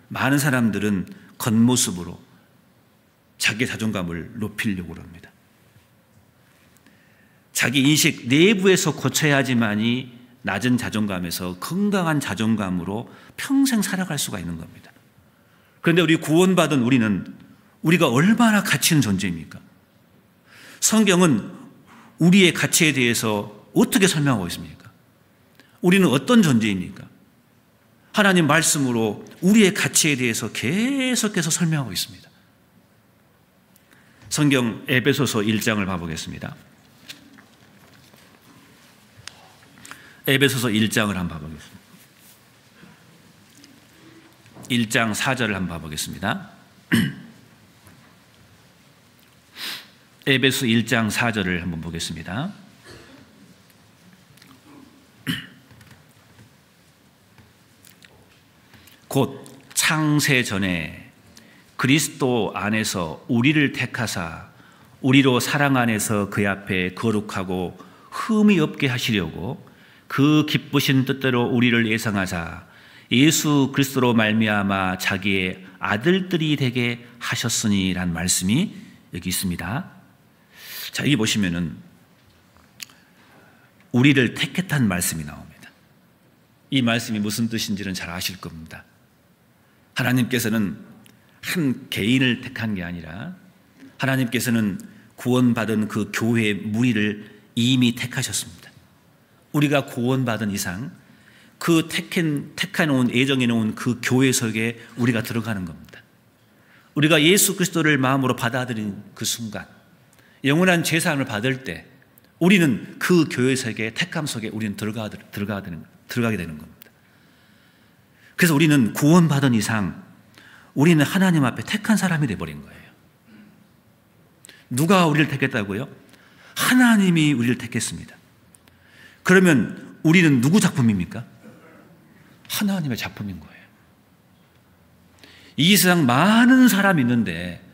많은 사람들은 겉모습으로 자기 자존감을 높이려고 합니다. 자기 인식 내부에서 고쳐야지만이 낮은 자존감에서 건강한 자존감으로 평생 살아갈 수가 있는 겁니다. 그런데 우리 구원받은 우리가 얼마나 가치 있는 존재입니까? 성경은 우리의 가치에 대해서 어떻게 설명하고 있습니까? 우리는 어떤 존재입니까? 하나님 말씀으로 우리의 가치에 대해서 계속해서 설명하고 있습니다. 성경 에베소서 1장을 봐보겠습니다. 에베소서 1장을 한번 봐보겠습니다. 1장 4절을 한번 봐보겠습니다. 에베소 1장 4절을 한번 보겠습니다. 곧 창세 전에 그리스도 안에서 우리를 택하사 우리로 사랑 안에서 그 앞에 거룩하고 흠이 없게 하시려고 그 기쁘신 뜻대로 우리를 예상하사 예수 그리스도로 말미암아 자기의 아들들이 되게 하셨으니라는 말씀이 여기 있습니다. 자, 여기 보시면은 우리를 택했다는 말씀이 나옵니다. 이 말씀이 무슨 뜻인지는 잘 아실 겁니다. 하나님께서는 한 개인을 택한 게 아니라 하나님께서는 구원받은 그 교회의 무리를 이미 택하셨습니다. 우리가 구원받은 이상 그 택해놓은 예정해놓은 그 교회 속에 우리가 들어가는 겁니다. 우리가 예수 그리스도를 마음으로 받아들인 그 순간 영원한 죄사함을 받을 때 우리는 그 교회 속에 택함 속에 우리는 들어가게 되는 겁니다. 그래서 우리는 구원받은 이상 우리는 하나님 앞에 택한 사람이 되어버린 거예요. 누가 우리를 택했다고요? 하나님이 우리를 택했습니다. 그러면 우리는 누구 작품입니까? 하나님의 작품인 거예요. 이 세상 많은 사람이 있는데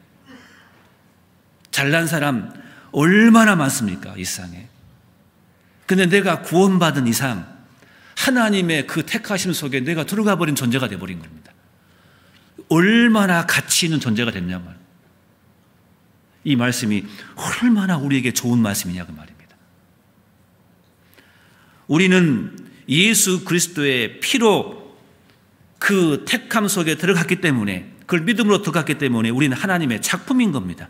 잘난 사람 얼마나 많습니까? 이 세상에. 근데 내가 구원받은 이상 하나님의 그 택하심 속에 내가 들어가 버린 존재가 되어버린 겁니다. 얼마나 가치 있는 존재가 됐냐면 이 말씀이 얼마나 우리에게 좋은 말씀이냐 그 말입니다. 우리는 예수 그리스도의 피로 그 택함 속에 들어갔기 때문에 그걸 믿음으로 들어갔기 때문에 우리는 하나님의 작품인 겁니다.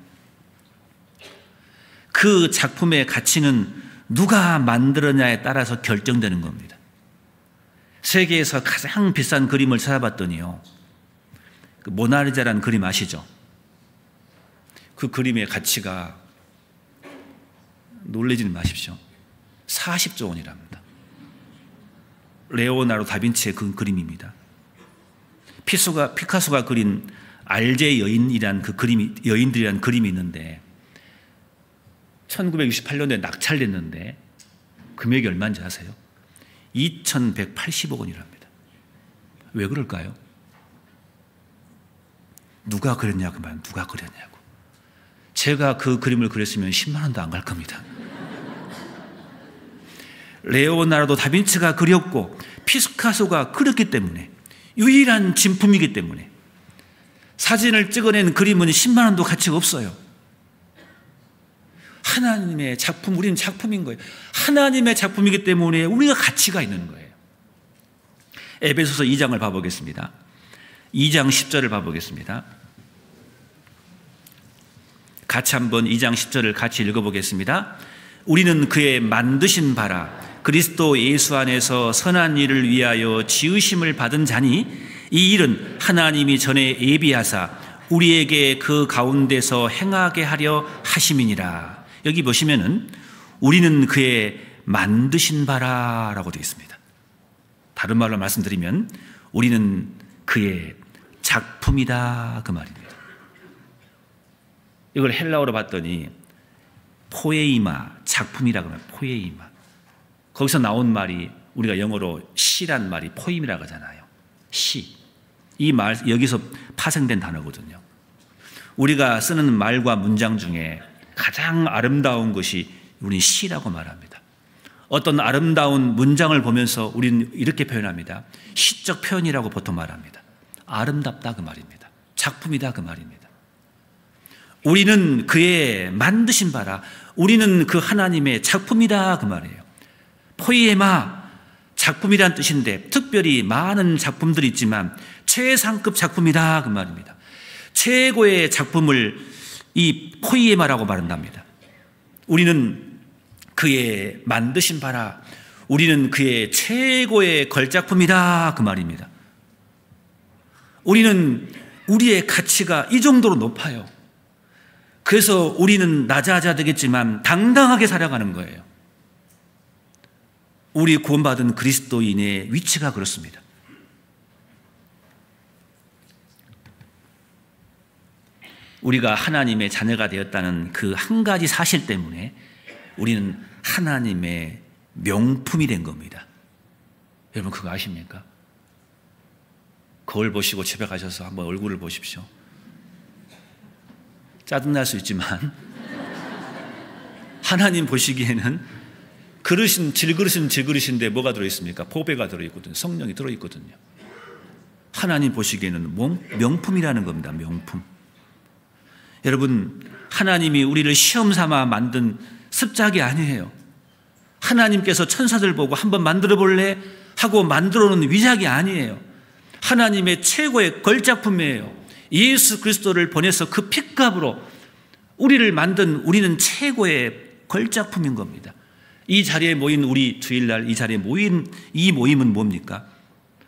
그 작품의 가치는 누가 만들었냐에 따라서 결정되는 겁니다. 세계에서 가장 비싼 그림을 찾아봤더니요, 그 모나리자라는 그림 아시죠? 그 그림의 가치가 놀라지는 마십시오. 40조 원이랍니다. 레오나르도 다빈치의 그 그림입니다. 피카소가 그린 알제 여인이란 그 그림이, 여인들이란 그림이 있는데 1968년도에 낙찰됐는데 금액이 얼마인지 아세요? 2,180억 원이랍니다. 왜 그럴까요? 누가 그렸냐 그 말, 누가 그렸냐고. 제가 그 그림을 그렸으면 10만 원도 안 갈 겁니다. 레오나르도 다빈치가 그렸고 피카소가 그렸기 때문에 유일한 진품이기 때문에 사진을 찍어낸 그림은 10만 원도 가치가 없어요. 하나님의 작품, 우리는 작품인 거예요. 하나님의 작품이기 때문에 우리가 가치가 있는 거예요. 에베소서 2장을 봐보겠습니다. 2장 10절을 봐보겠습니다. 같이 한번 2장 10절을 같이 읽어보겠습니다. 우리는 그의 만드신 바라 그리스도 예수 안에서 선한 일을 위하여 지으심을 받은 자니 이 일은 하나님이 전에 예비하사 우리에게 그 가운데서 행하게 하려 하심이니라. 여기 보시면은 우리는 그의 만드신 바라라고 되어 있습니다. 다른 말로 말씀드리면 우리는 그의 작품이다 그 말입니다. 이걸 헬라어로 봤더니 포에이마, 작품이라고 합니다. 포에이마. 거기서 나온 말이 우리가 영어로 시란 말이 포임이라고 하잖아요. 시. 이 말 여기서 파생된 단어거든요. 우리가 쓰는 말과 문장 중에 가장 아름다운 것이 우리는 시라고 말합니다. 어떤 아름다운 문장을 보면서 우리는 이렇게 표현합니다. 시적 표현이라고 보통 말합니다. 아름답다 그 말입니다. 작품이다 그 말입니다. 우리는 그의 만드신 바라, 우리는 그 하나님의 작품이다 그 말이에요. 포이에마, 작품이란 뜻인데 특별히 많은 작품들이 있지만 최상급 작품이다 그 말입니다. 최고의 작품을 이 포이에마라고 말한답니다. 우리는 그의 만드신 바라, 우리는 그의 최고의 걸작품이다 그 말입니다. 우리는 우리의 가치가 이 정도로 높아요. 그래서 우리는 낮아져야 되겠지만 당당하게 살아가는 거예요. 우리 구원받은 그리스도인의 위치가 그렇습니다. 우리가 하나님의 자녀가 되었다는 그 한 가지 사실 때문에 우리는 하나님의 명품이 된 겁니다. 여러분 그거 아십니까? 거울 보시고 집에 가셔서 한번 얼굴을 보십시오. 짜증날 수 있지만 하나님 보시기에는 질그릇인데 뭐가 들어있습니까? 보배가 들어있거든요. 성령이 들어있거든요. 하나님 보시기에는 명품이라는 겁니다. 명품. 여러분 하나님이 우리를 시험 삼아 만든 습작이 아니에요. 하나님께서 천사들 보고 한번 만들어 볼래? 하고 만들어 놓은 위작이 아니에요. 하나님의 최고의 걸작품이에요. 예수 그리스도를 보내서 그 핏값으로 우리를 만든 우리는 최고의 걸작품인 겁니다. 이 자리에 모인 우리 주일날 이 자리에 모인 이 모임은 뭡니까?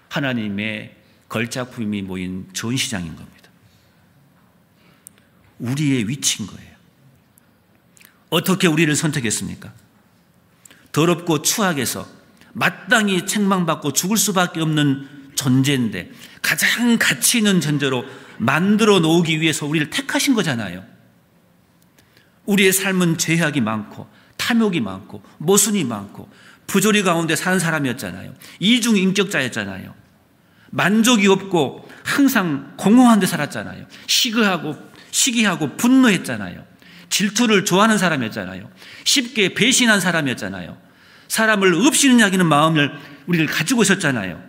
하나님의 걸작품이 모인 전시장인 겁니다. 우리의 위치인 거예요. 어떻게 우리를 선택했습니까? 더럽고 추악해서 마땅히 책망받고 죽을 수밖에 없는 존재인데 가장 가치 있는 존재로 만들어 놓기 위해서 우리를 택하신 거잖아요. 우리의 삶은 죄악이 많고 탐욕이 많고 모순이 많고 부조리 가운데 사는 사람이었잖아요. 이중인격자였잖아요. 만족이 없고 항상 공허한 데 살았잖아요. 시기하고 분노했잖아요. 질투를 좋아하는 사람이었잖아요. 쉽게 배신한 사람이었잖아요. 사람을 없이는 여기는 마음을 우리를 가지고 있었잖아요.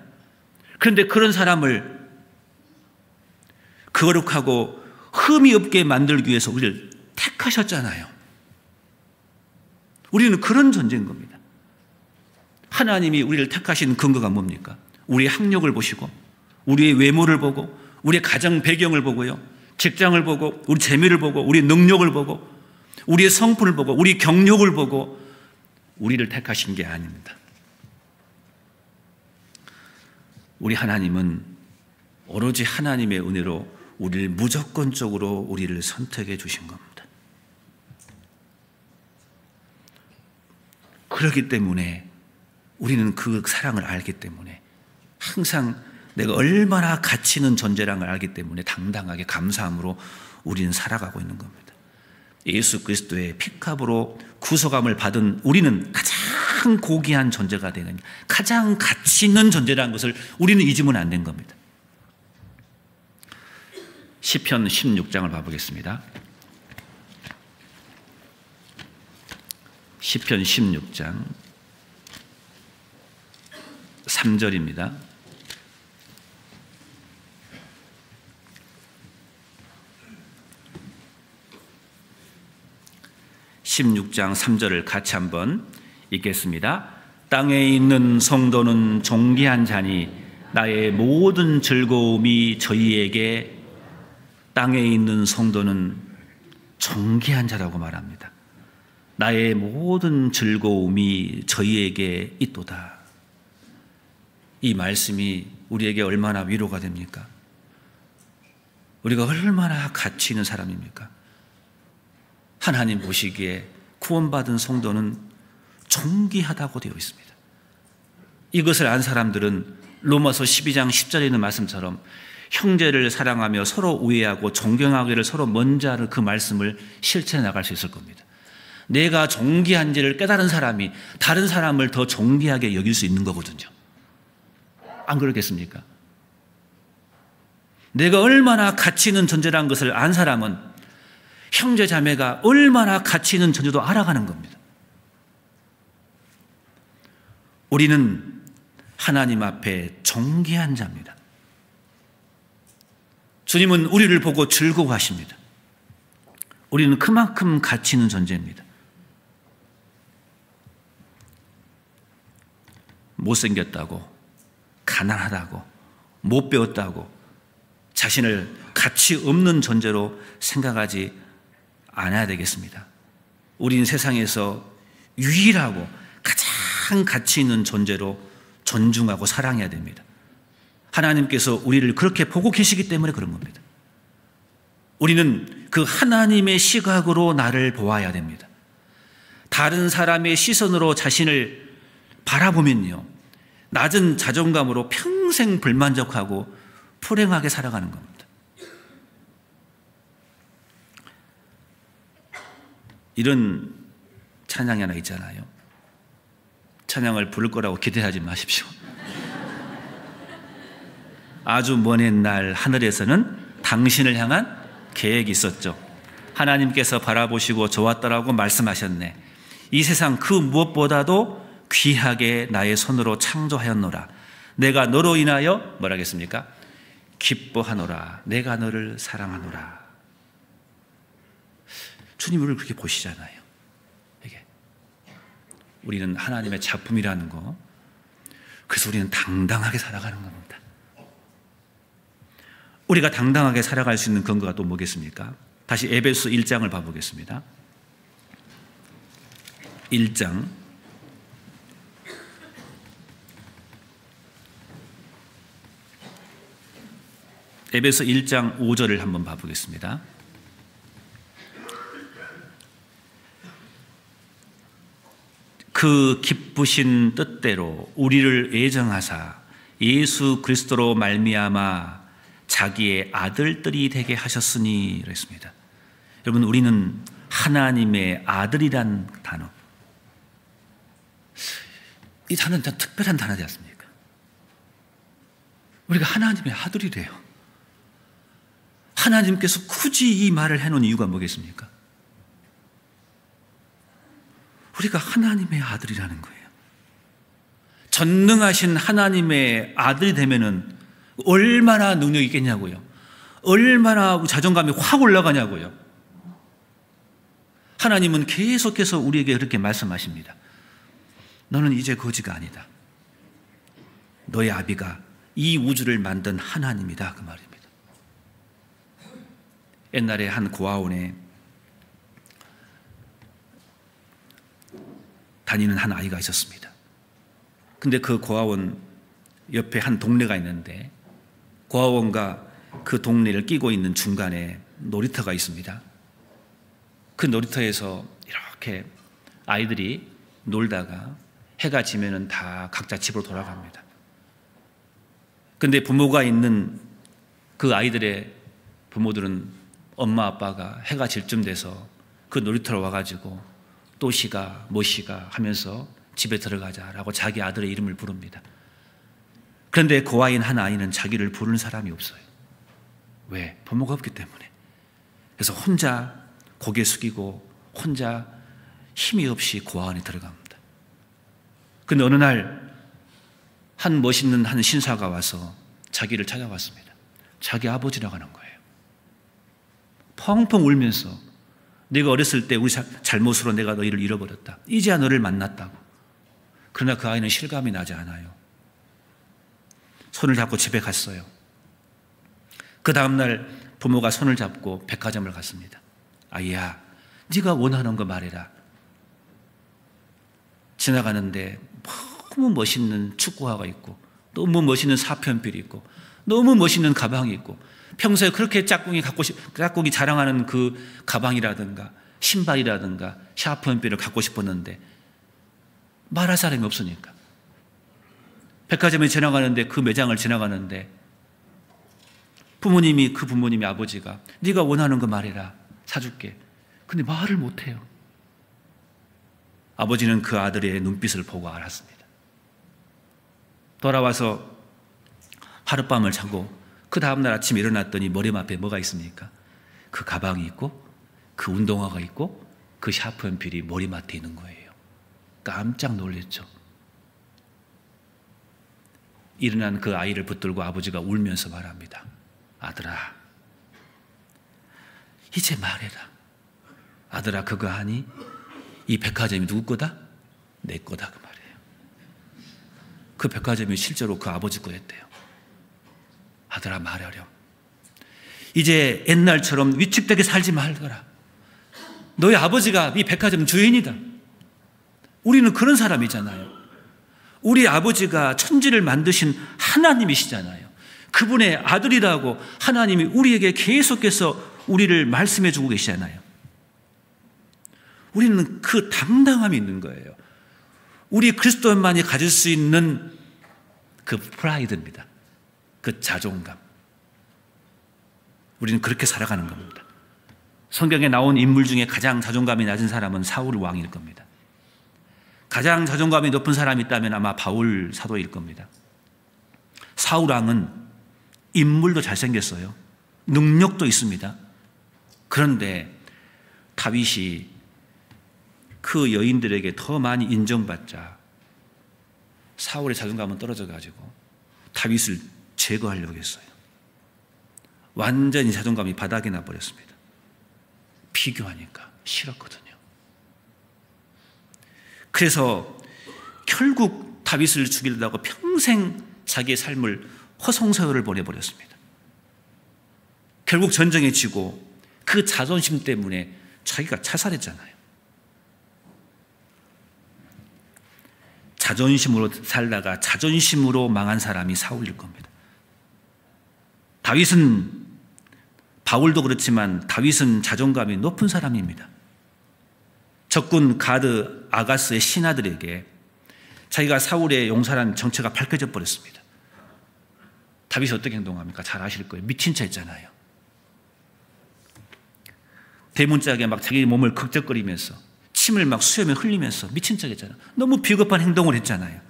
그런데 그런 사람을 거룩하고 흠이 없게 만들기 위해서 우리를 택하셨잖아요. 우리는 그런 존재인 겁니다. 하나님이 우리를 택하신 근거가 뭡니까? 우리의 학력을 보시고 우리의 외모를 보고 우리의 가정 배경을 보고요, 직장을 보고 우리 재미를 보고 우리 능력을 보고 우리의 성품을 보고 우리 경력을 보고 우리를 택하신 게 아닙니다. 우리 하나님은 오로지 하나님의 은혜로 우리를 무조건적으로 우리를 선택해 주신 겁니다. 그렇기 때문에 우리는 그 사랑을 알기 때문에 항상 내가 얼마나 가치 있는 존재라는 걸 알기 때문에 당당하게 감사함으로 우리는 살아가고 있는 겁니다. 예수 그리스도의 핏값으로 구속함을 받은 우리는 가장 고귀한 존재가 되는, 가장 가치 있는 존재라는 것을 우리는 잊으면 안 된 겁니다. 시편 16장을 봐보겠습니다. 시편 16장 3절입니다. (16장 3절을) 같이 한번 읽겠습니다. 땅에 있는 성도는 존귀한 자니 나의 모든 즐거움이 저희에게, 땅에 있는 성도는 존귀한 자라고 말합니다. 나의 모든 즐거움이 저희에게 있도다. 이 말씀이 우리에게 얼마나 위로가 됩니까? 우리가 얼마나 가치 있는 사람입니까? 하나님 보시기에 구원받은 성도는 존귀하다고 되어 있습니다. 이것을 안 사람들은 로마서 12장 10절에 있는 말씀처럼 형제를 사랑하며 서로 우애하고 존경하기를 서로 먼저 하는 그 말씀을 실천해 나갈 수 있을 겁니다. 내가 존귀한지를 깨달은 사람이 다른 사람을 더 존귀하게 여길 수 있는 거거든요. 안 그렇겠습니까? 내가 얼마나 가치 있는 존재라는 것을 안 사람은 형제 자매가 얼마나 가치 있는 존재도 알아가는 겁니다. 우리는 하나님 앞에 존귀한 자입니다. 주님은 우리를 보고 즐거워하십니다. 우리는 그만큼 가치 있는 존재입니다. 못생겼다고, 가난하다고, 못 배웠다고 자신을 가치 없는 존재로 생각하지 않아야 되겠습니다. 우리는 세상에서 유일하고 가장 가치 있는 존재로 존중하고 사랑해야 됩니다. 하나님께서 우리를 그렇게 보고 계시기 때문에 그런 겁니다. 우리는 그 하나님의 시각으로 나를 보아야 됩니다. 다른 사람의 시선으로 자신을 바라보면요, 낮은 자존감으로 평생 불만족하고 불행하게 살아가는 겁니다. 이런 찬양이 하나 있잖아요. 찬양을 부를 거라고 기대하지 마십시오. 아주 먼 옛날 하늘에서는 당신을 향한 계획이 있었죠. 하나님께서 바라보시고 좋았더라고 말씀하셨네. 이 세상 그 무엇보다도 귀하게 나의 손으로 창조하였노라. 내가 너로 인하여 뭐라 하겠습니까? 기뻐하노라. 내가 너를 사랑하노라. 주님 우리를 그렇게 보시잖아요. 이게 우리는 하나님의 작품이라는 거, 그래서 우리는 당당하게 살아가는 겁니다. 우리가 당당하게 살아갈 수 있는 근거가 또 뭐겠습니까? 다시 에베소 1장을 봐보겠습니다. 1장 에베소 1장 5절을 한번 봐보겠습니다. 그 기쁘신 뜻대로 우리를 애정하사 예수 그리스도로 말미암아 자기의 아들들이 되게 하셨으니 그랬습니다. 여러분, 우리는 하나님의 아들이란 단어, 이 단어는 특별한 단어지 않습니까? 우리가 하나님의 아들이래요. 하나님께서 굳이 이 말을 해놓은 이유가 뭐겠습니까? 우리가 하나님의 아들이라는 거예요. 전능하신 하나님의 아들이 되면은 얼마나 능력이 있겠냐고요. 얼마나 자존감이 확 올라가냐고요. 하나님은 계속해서 우리에게 그렇게 말씀하십니다. 너는 이제 거지가 아니다. 너의 아비가 이 우주를 만든 하나님이다, 그 말입니다. 옛날에 한 고아원에 다니는 한 아이가 있었습니다. 근데 그 고아원 옆에 한 동네가 있는데 고아원과 그 동네를 끼고 있는 중간에 놀이터가 있습니다. 그 놀이터에서 이렇게 아이들이 놀다가 해가 지면은 다 각자 집으로 돌아갑니다. 근데 부모가 있는 그 아이들의 부모들은 엄마 아빠가 해가 질 쯤 돼서 그 놀이터로 와가지고 또 시가 뭐 시가 하면서 집에 들어가자라고 자기 아들의 이름을 부릅니다. 그런데 고아인 한 아이는 자기를 부르는 사람이 없어요. 왜? 부모가 없기 때문에. 그래서 혼자 고개 숙이고 혼자 힘이 없이 고아원에 들어갑니다. 그런데 어느 날 한 멋있는 한 신사가 와서 자기를 찾아왔습니다. 자기 아버지라고 하는 거예요. 펑펑 울면서 내가 어렸을 때 우리 잘못으로 내가 너희를 잃어버렸다. 이제야 너를 만났다고. 그러나 그 아이는 실감이 나지 않아요. 손을 잡고 집에 갔어요. 그 다음날 부모가 손을 잡고 백화점을 갔습니다. 아이야, 네가 원하는 거 말해라. 지나가는데 너무 멋있는 축구화가 있고 너무 멋있는 사편필이 있고 너무 멋있는 가방이 있고 평소에 그렇게 짝꿍이 자랑하는 그 가방이라든가 신발이라든가 샤프연필을 갖고 싶었는데 말할 사람이 없으니까 백화점에 지나가는데 그 매장을 지나가는데 그 부모님이 아버지가 네가 원하는 거 말해라, 사줄게. 근데 말을 못해요. 아버지는 그 아들의 눈빛을 보고 알았습니다. 돌아와서 하룻밤을 자고 그 다음날 아침에 일어났더니 머리맡에 뭐가 있습니까? 그 가방이 있고 그 운동화가 있고 그 샤프 연필이 머리맡에 있는 거예요. 깜짝 놀랐죠. 일어난 그 아이를 붙들고 아버지가 울면서 말합니다. 아들아, 이제 말해라. 아들아, 그거 하니? 이 백화점이 누구 거다? 내 거다, 그 말이에요. 그 백화점이 실제로 그 아버지 거였대요. 아들아, 말하렴. 이제 옛날처럼 위축되게 살지 말거라. 너희 아버지가 이 백화점 주인이다. 우리는 그런 사람이잖아요. 우리 아버지가 천지를 만드신 하나님이시잖아요. 그분의 아들이라고 하나님이 우리에게 계속해서 우리를 말씀해 주고 계시잖아요. 우리는 그 당당함이 있는 거예요. 우리 그리스도인만이 가질 수 있는 그 프라이드입니다. 그 자존감. 우리는 그렇게 살아가는 겁니다. 성경에 나온 인물 중에 가장 자존감이 낮은 사람은 사울 왕일 겁니다. 가장 자존감이 높은 사람이 있다면 아마 바울 사도일 겁니다. 사울 왕은 인물도 잘생겼어요. 능력도 있습니다. 그런데 다윗이 그 여인들에게 더 많이 인정받자 사울의 자존감은 떨어져가지고 다윗을 제거하려고 했어요. 완전히 자존감이 바닥에 나버렸습니다. 비교하니까 싫었거든요. 그래서 결국 다윗을 죽이려고 평생 자기의 삶을 허송세월을 보내버렸습니다. 결국 전쟁에 지고 그 자존심 때문에 자기가 자살했잖아요. 자존심으로 살다가 자존심으로 망한 사람이 사울일 겁니다. 바울도 그렇지만 다윗은 자존감이 높은 사람입니다. 적군 가드 아가스의 신하들에게 자기가 사울의 용사라는 정체가 밝혀져 버렸습니다. 다윗이 어떻게 행동합니까? 잘 아실 거예요. 미친 차 있잖아요. 대문짝에 막 자기 몸을 극적거리면서 침을 막 수염에 흘리면서 미친 척 했잖아요. 너무 비겁한 행동을 했잖아요.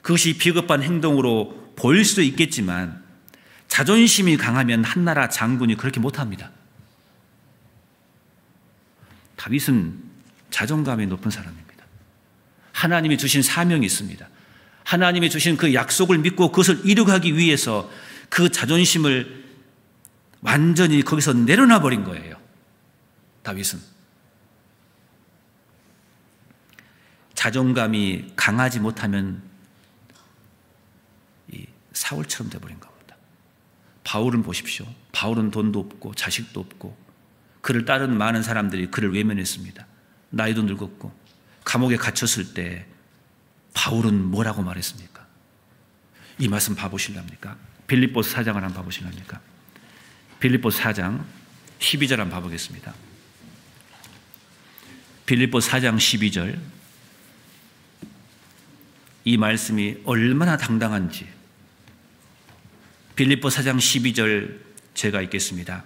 그것이 비겁한 행동으로 보일 수도 있겠지만 자존심이 강하면 한나라 장군이 그렇게 못합니다. 다윗은 자존감이 높은 사람입니다. 하나님이 주신 사명이 있습니다. 하나님이 주신 그 약속을 믿고 그것을 이루기 위해서 그 자존심을 완전히 거기서 내려놔 버린 거예요. 다윗은. 자존감이 강하지 못하면 이 사울처럼 되어버린 겁니다. 바울은 보십시오. 바울은 돈도 없고 자식도 없고 그를 따르는 많은 사람들이 그를 외면했습니다. 나이도 늙었고 감옥에 갇혔을 때 바울은 뭐라고 말했습니까? 이 말씀 봐보실랍니까? 빌립보서 4장을 한번 봐보실랍니까? 빌립보서 4장 12절 한번 봐보겠습니다. 빌립보서 4장 12절, 이 말씀이 얼마나 당당한지. 빌립보서 4장 12절 제가 읽겠습니다.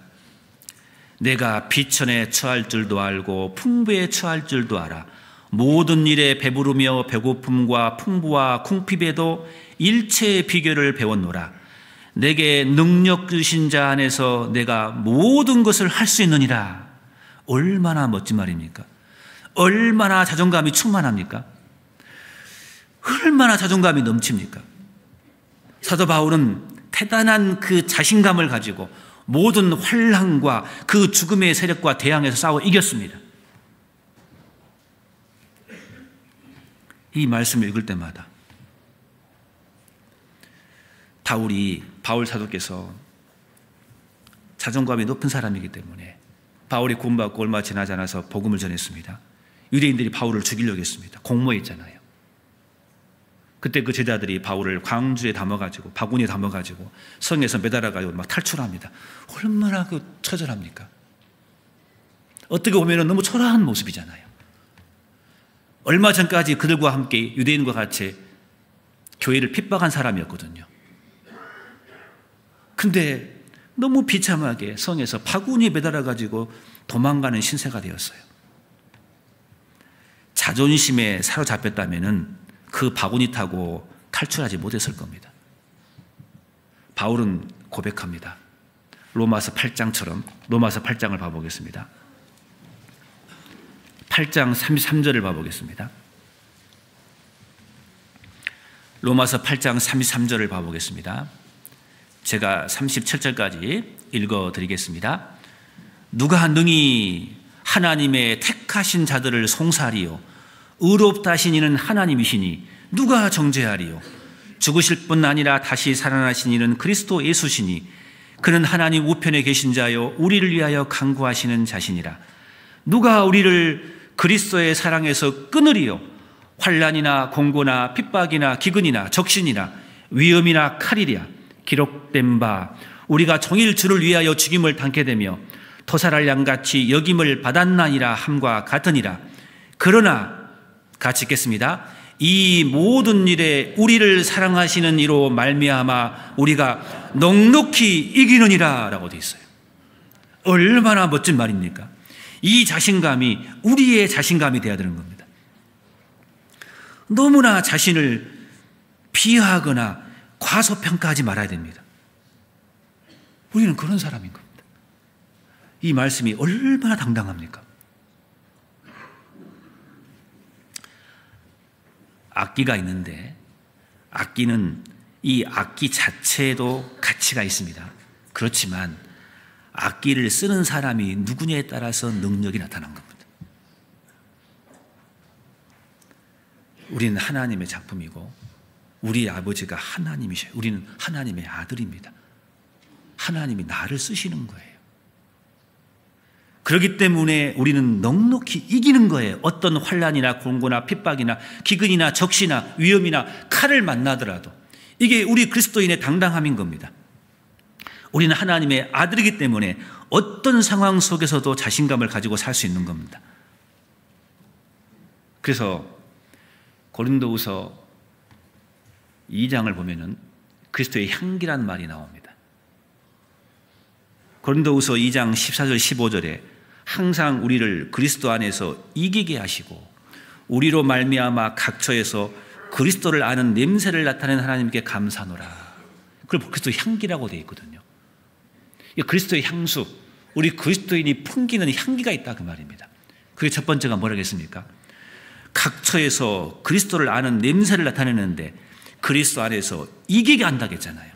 내가 비천에 처할 줄도 알고 풍부에 처할 줄도 알아. 모든 일에 배부르며 배고픔과 풍부와 궁핍에도 일체의 비결을 배웠노라. 내게 능력 주신 자 안에서 내가 모든 것을 할 수 있느니라. 얼마나 멋진 말입니까? 얼마나 자존감이 충만합니까? 얼마나 자존감이 넘칩니까? 사도 바울은 대단한 그 자신감을 가지고 모든 환난과 그 죽음의 세력과 대항해서 싸워 이겼습니다. 이 말씀을 읽을 때마다 바울 사도께서 자존감이 높은 사람이기 때문에 바울이 구원받고 얼마 지나지 않아서 복음을 전했습니다. 유대인들이 바울을 죽이려고 했습니다. 공모했잖아요. 그때 그 제자들이 바울을 광주에 담아가지고 바구니에 담아가지고 성에서 매달아가지고 막 탈출합니다. 얼마나 처절합니까? 어떻게 보면 너무 초라한 모습이잖아요. 얼마 전까지 그들과 함께 유대인과 같이 교회를 핍박한 사람이었거든요. 근데 너무 비참하게 성에서 바구니에 매달아가지고 도망가는 신세가 되었어요. 자존심에 사로잡혔다면은 그 바구니 타고 탈출하지 못했을 겁니다. 바울은 고백합니다. 로마서 8장처럼 로마서 8장을 봐보겠습니다. 8장 33절을 봐보겠습니다. 로마서 8장 33절을 봐보겠습니다. 제가 37절까지 읽어드리겠습니다. 누가 능히 하나님의 택하신 자들을 송사하리요 의롭다 하신 이는 하나님이시니 누가 정죄하리요 죽으실 뿐 아니라 다시 살아나신 이는 그리스도 예수시니 그는 하나님 우편에 계신 자요 우리를 위하여 간구하시는 자시니라. 누가 우리를 그리스도의 사랑에서 끊으리요 환난이나 공고나 핍박이나 기근이나 적신이나 위험이나 칼이랴. 기록된 바 우리가 종일 주를 위하여 죽임을 당케 되며 토살할 양같이 여김을 받았나니라 함과 같으니라. 그러나 같이 읽겠습니다. 이 모든 일에 우리를 사랑하시는 이로 말미암아 우리가 넉넉히 이기느니라 라고 되어 있어요. 얼마나 멋진 말입니까? 이 자신감이 우리의 자신감이 되어야 되는 겁니다. 너무나 자신을 비하하거나 과소평가하지 말아야 됩니다. 우리는 그런 사람인 겁니다. 이 말씀이 얼마나 당당합니까? 악기가 있는데 악기는 이 악기 자체에도 가치가 있습니다. 그렇지만 악기를 쓰는 사람이 누구냐에 따라서 능력이 나타난 겁니다. 우리는 하나님의 작품이고 우리 아버지가 하나님이셔요. 우리는 하나님의 아들입니다. 하나님이 나를 쓰시는 거예요. 그렇기 때문에 우리는 넉넉히 이기는 거예요. 어떤 환난이나 공고나 핍박이나 기근이나 적시나 위험이나 칼을 만나더라도 이게 우리 그리스도인의 당당함인 겁니다. 우리는 하나님의 아들이기 때문에 어떤 상황 속에서도 자신감을 가지고 살 수 있는 겁니다. 그래서 고린도후서 2장을 보면은 그리스도의 향기란 말이 나옵니다. 고린도후서 2장 14절 15절에 항상 우리를 그리스도 안에서 이기게 하시고 우리로 말미암아 각처에서 그리스도를 아는 냄새를 나타내는 하나님께 감사노라. 그걸 그리스도의 향기라고 되어 있거든요. 그리스도의 향수, 우리 그리스도인이 풍기는 향기가 있다 그 말입니다. 그게 첫 번째가 뭐라겠습니까? 각처에서 그리스도를 아는 냄새를 나타내는데 그리스도 안에서 이기게 한다겠잖아요.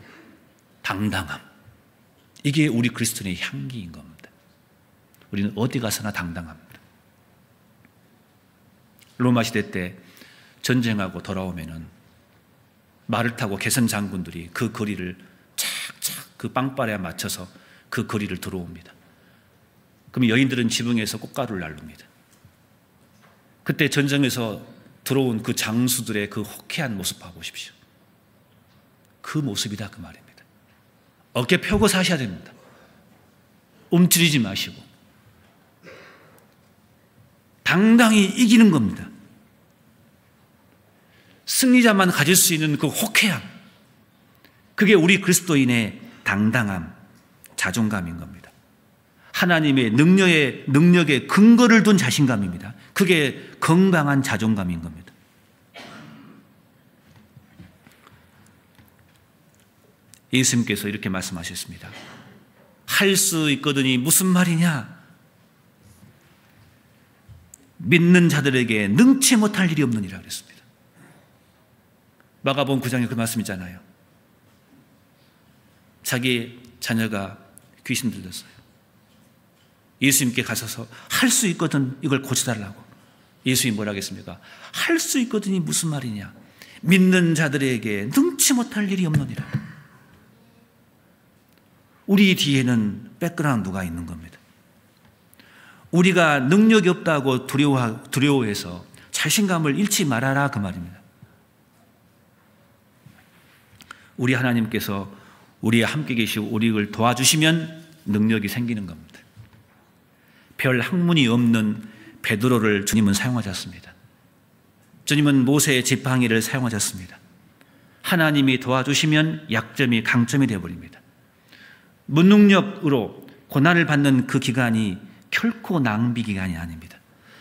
당당함. 이게 우리 그리스도인의 향기인 겁니다. 우리는 어디 가서나 당당합니다. 로마 시대 때 전쟁하고 돌아오면은 말을 타고 개선 장군들이 그 거리를 착착 그 빵빠레에 맞춰서 그 거리를 들어옵니다. 그럼 여인들은 지붕에서 꽃가루를 날릅니다. 그때 전쟁에서 들어온 그 장수들의 그 호쾌한 모습 봐보십시오. 그 모습이다 그 말입니다. 어깨 펴고 사셔야 됩니다. 움츠리지 마시고 당당히 이기는 겁니다. 승리자만 가질 수 있는 그 호쾌함, 그게 우리 그리스도인의 당당함, 자존감인 겁니다. 하나님의 능력에 근거를 둔 자신감입니다. 그게 건강한 자존감인 겁니다. 예수님께서 이렇게 말씀하셨습니다. 할 수 있거든이 무슨 말이냐? 믿는 자들에게 능치 못할 일이 없느니라 그랬습니다. 마가복음 9장에 그 말씀 있잖아요. 자기 자녀가 귀신 들렸어요. 예수님께 가서서 할 수 있거든 이걸 고쳐달라고. 예수님이 뭐라 하겠습니까? 할 수 있거든이 무슨 말이냐? 믿는 자들에게 능치 못할 일이 없느니라. 우리 뒤에는 백그라운드가 있는 겁니다. 우리가 능력이 없다고 두려워해서 자신감을 잃지 말아라 그 말입니다. 우리 하나님께서 우리와 함께 계시고 우리를 도와주시면 능력이 생기는 겁니다. 별 학문이 없는 베드로를 주님은 사용하셨습니다. 주님은 모세의 지팡이를 사용하셨습니다. 하나님이 도와주시면 약점이 강점이 되어버립니다. 무능력으로 고난을 받는 그 기간이 결코 낭비 기간이 아닙니다.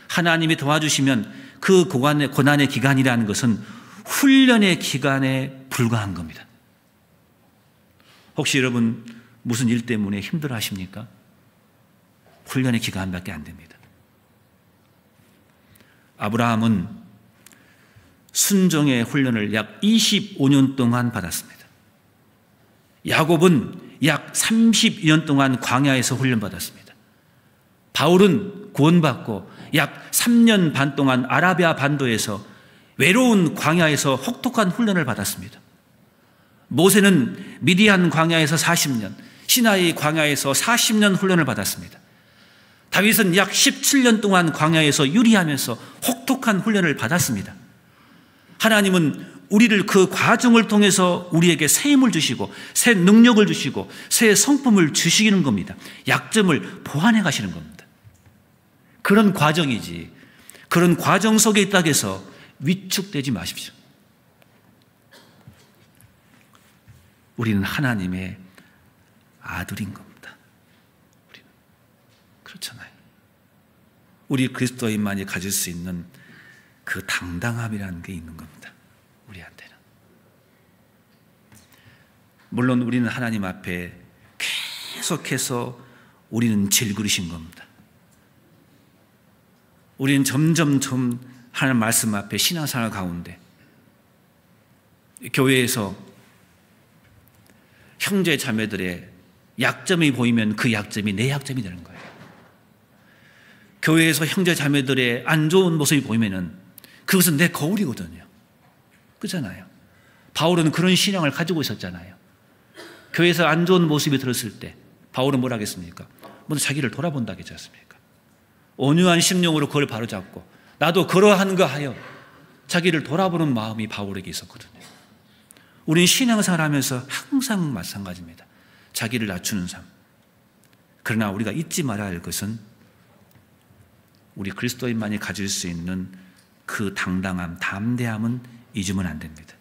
하나님이 도와주시면 그 고난의 기간이라는 것은 훈련의 기간에 불과한 겁니다. 혹시 여러분 무슨 일 때문에 힘들어 하십니까? 훈련의 기간밖에 안 됩니다. 아브라함은 순종의 훈련을 약 25년 동안 받았습니다. 야곱은 약 30년 동안 광야에서 훈련받았습니다. 바울은 구원받고 약 3년 반 동안 아라비아 반도에서 외로운 광야에서 혹독한 훈련을 받았습니다. 모세는 미디안 광야에서 40년, 시나이 광야에서 40년 훈련을 받았습니다. 다윗은 약 17년 동안 광야에서 유리하면서 혹독한 훈련을 받았습니다. 하나님은 우리를 그 과정을 통해서 우리에게 새 힘을 주시고 새 능력을 주시고 새 성품을 주시는 겁니다. 약점을 보완해 가시는 겁니다. 그런 과정이지, 그런 과정 속에 있다고 해서 위축되지 마십시오. 우리는 하나님의 아들인 겁니다. 우리는 그렇잖아요. 우리 그리스도인만이 가질 수 있는 그 당당함이라는 게 있는 겁니다. 우리한테는. 물론 우리는 하나님 앞에 계속해서 우리는 질그릇인 겁니다. 우리는 점점 하나님 말씀 앞에 신앙생활 가운데 교회에서 형제 자매들의 약점이 보이면 그 약점이 내 약점이 되는 거예요. 교회에서 형제 자매들의 안 좋은 모습이 보이면은 그것은 내 거울이거든요. 그렇잖아요. 바울은 그런 신앙을 가지고 있었잖아요. 교회에서 안 좋은 모습이 들었을 때 바울은 뭐라 하겠습니까? 먼저 자기를 돌아본다고 했지 않습니까? 온유한 심령으로 그걸 바로잡고 나도 그러한가 하여 자기를 돌아보는 마음이 바울에게 있었거든요. 우리는 신앙생활 하면서 항상 마찬가지입니다. 자기를 낮추는 삶. 그러나 우리가 잊지 말아야 할 것은 우리 그리스도인만이 가질 수 있는 그 당당함, 담대함은 잊으면 안 됩니다.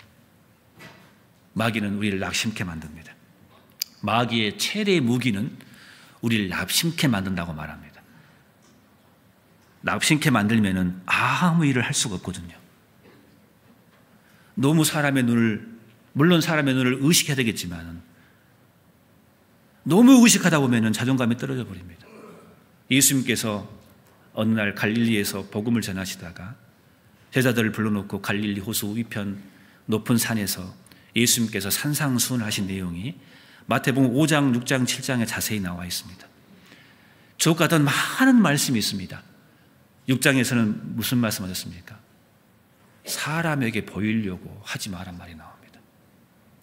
마귀는 우리를 낙심케 만듭니다. 마귀의 최대의 무기는 우리를 낙심케 만든다고 말합니다. 낙심케 만들면은 아무 일을 할 수가 없거든요. 너무 물론 사람의 눈을 의식해야 되겠지만 너무 의식하다 보면은 자존감이 떨어져 버립니다. 예수님께서 어느 날 갈릴리에서 복음을 전하시다가 제자들을 불러놓고 갈릴리 호수 위편 높은 산에서 예수님께서 산상수훈하신 내용이 마태복음 5장, 6장, 7장에 자세히 나와 있습니다. 주옥 같은 많은 말씀이 있습니다. 6장에서는 무슨 말씀하셨습니까? 사람에게 보이려고 하지 마란 말이 나옵니다.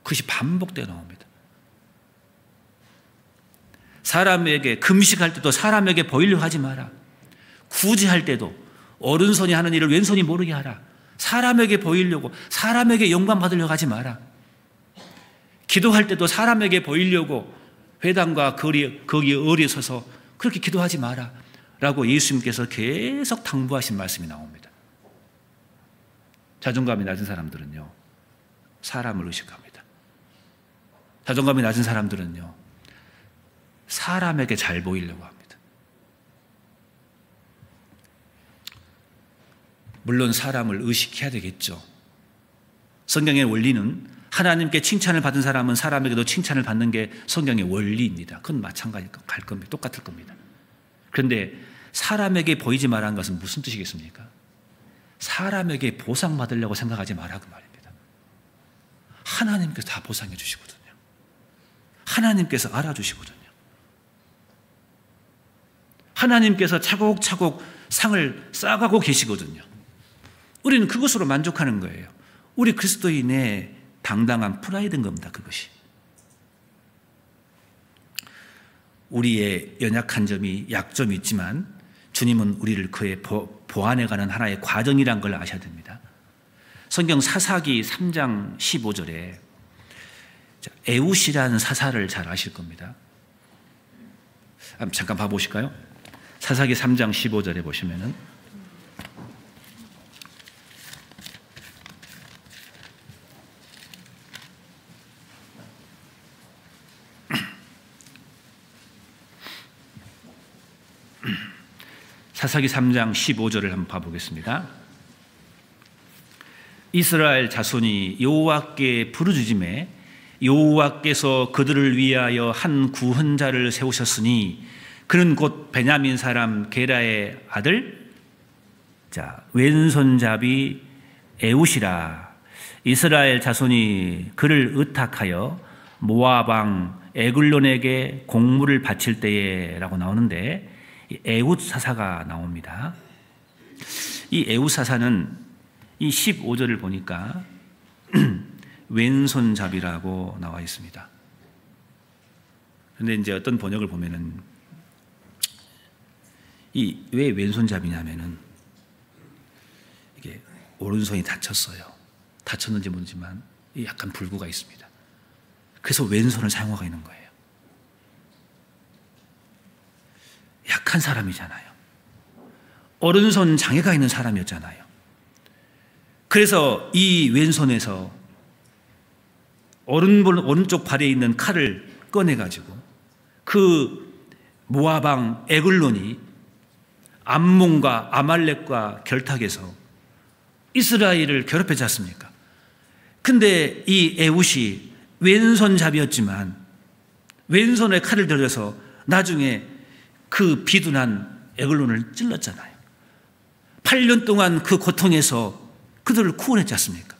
그것이 반복되어 나옵니다. 사람에게 금식할 때도 사람에게 보이려고 하지 마라. 구제할 때도 오른손이 하는 일을 왼손이 모르게 하라. 사람에게 보이려고, 사람에게 영광 받으려고 하지 마라. 기도할 때도 사람에게 보이려고 회당과 거기에 어리에 서서 그렇게 기도하지 마라 라고 예수님께서 계속 당부하신 말씀이 나옵니다. 자존감이 낮은 사람들은요, 사람을 의식합니다. 자존감이 낮은 사람들은요, 사람에게 잘 보이려고 합니다. 물론 사람을 의식해야 되겠죠. 성경의 원리는 하나님께 칭찬을 받은 사람은 사람에게도 칭찬을 받는 게 성경의 원리입니다. 그건 마찬가지일 겁니다. 똑같을 겁니다. 그런데 사람에게 보이지 말라는 것은 무슨 뜻이겠습니까? 사람에게 보상받으려고 생각하지 마라 그 말입니다. 하나님께서 다 보상해 주시거든요. 하나님께서 알아주시거든요. 하나님께서 차곡차곡 상을 쌓아가고 계시거든요. 우리는 그것으로 만족하는 거예요. 우리 그리스도인의 당당한 프라이드인 겁니다. 그것이. 우리의 연약한 점이 약점이 있지만 주님은 우리를 그의 보완해가는 하나의 과정이란 걸 아셔야 됩니다. 성경 사사기 3장 15절에 에웃이라는 사사를 잘 아실 겁니다. 잠깐 봐보실까요? 사사기 3장 15절에 보시면은 사사기 3장 15절을 한번 봐보겠습니다. 이스라엘 자손이 여호와께 부르짖음에 여호와께서 그들을 위하여 한 구원자를 세우셨으니 그는 곧 베냐민 사람 게라의 아들 왼손잡이 에웃이라. 이스라엘 자손이 그를 의탁하여 모압 왕 에글론에게 공물을 바칠 때에 라고 나오는데 에웃 사사가 나옵니다. 이 에웃 사사는 이 15절을 보니까 왼손잡이라고 나와 있습니다. 그런데 이제 어떤 번역을 보면은 왜 왼손잡이냐면은 이게 오른손이 다쳤어요. 다쳤는지 모르지만 약간 불구가 있습니다. 그래서 왼손을 사용하고 있는 거예요. 약한 사람이잖아요. 오른손 장애가 있는 사람이었잖아요. 그래서 이 왼손에서 오른쪽 발에 있는 칼을 꺼내가지고 그 모압 왕 에글론이 암몬과 아말렉과 결탁해서 이스라엘을 괴롭혔지 않습니까? 근데 이 에웃이 왼손잡이였지만 왼손에 칼을 들여서 나중에 그 비둔한 에글론을 찔렀잖아요. 8년 동안 그 고통에서 그들을 구원했지 않습니까?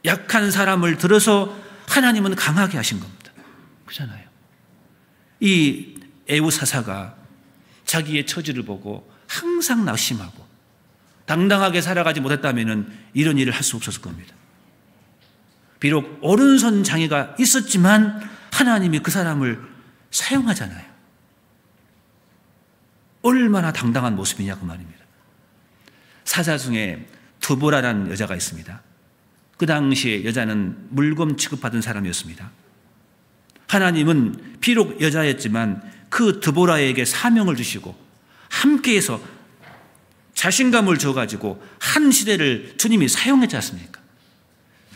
약한 사람을 들어서 하나님은 강하게 하신 겁니다. 그렇잖아요. 이 에웃 사사가 자기의 처지를 보고 항상 낙심하고 당당하게 살아가지 못했다면 이런 일을 할 수 없었을 겁니다. 비록 오른손 장애가 있었지만 하나님이 그 사람을 사용하잖아요. 얼마나 당당한 모습이냐 그 말입니다. 사자 중에 드보라라는 여자가 있습니다. 그 당시에 여자는 물검 취급받은 사람이었습니다. 하나님은 비록 여자였지만 그 드보라에게 사명을 주시고 함께해서 자신감을 줘가지고 한 시대를 주님이 사용했지 않습니까?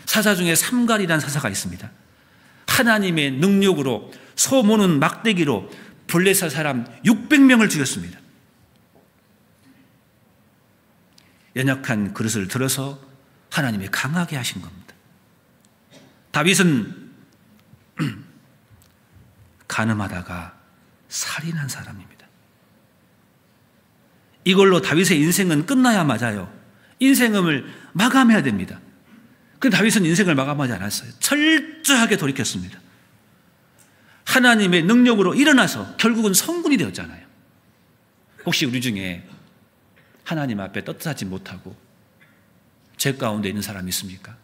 사사 중에 삼갈이라는 사사가 있습니다. 하나님의 능력으로 소 모는 막대기로 블레셋 사람 600명을 죽였습니다. 연약한 그릇을 들어서 하나님이 강하게 하신 겁니다. 다윗은 간음하다가 살인한 사람입니다. 이걸로 다윗의 인생은 끝나야 맞아요. 인생을 마감해야 됩니다. 그런데 다윗은 인생을 마감하지 않았어요. 철저하게 돌이켰습니다. 하나님의 능력으로 일어나서 결국은 성군이 되었잖아요. 혹시 우리 중에 하나님 앞에 떳떳하지 못하고 죄 가운데 있는 사람이 있습니까?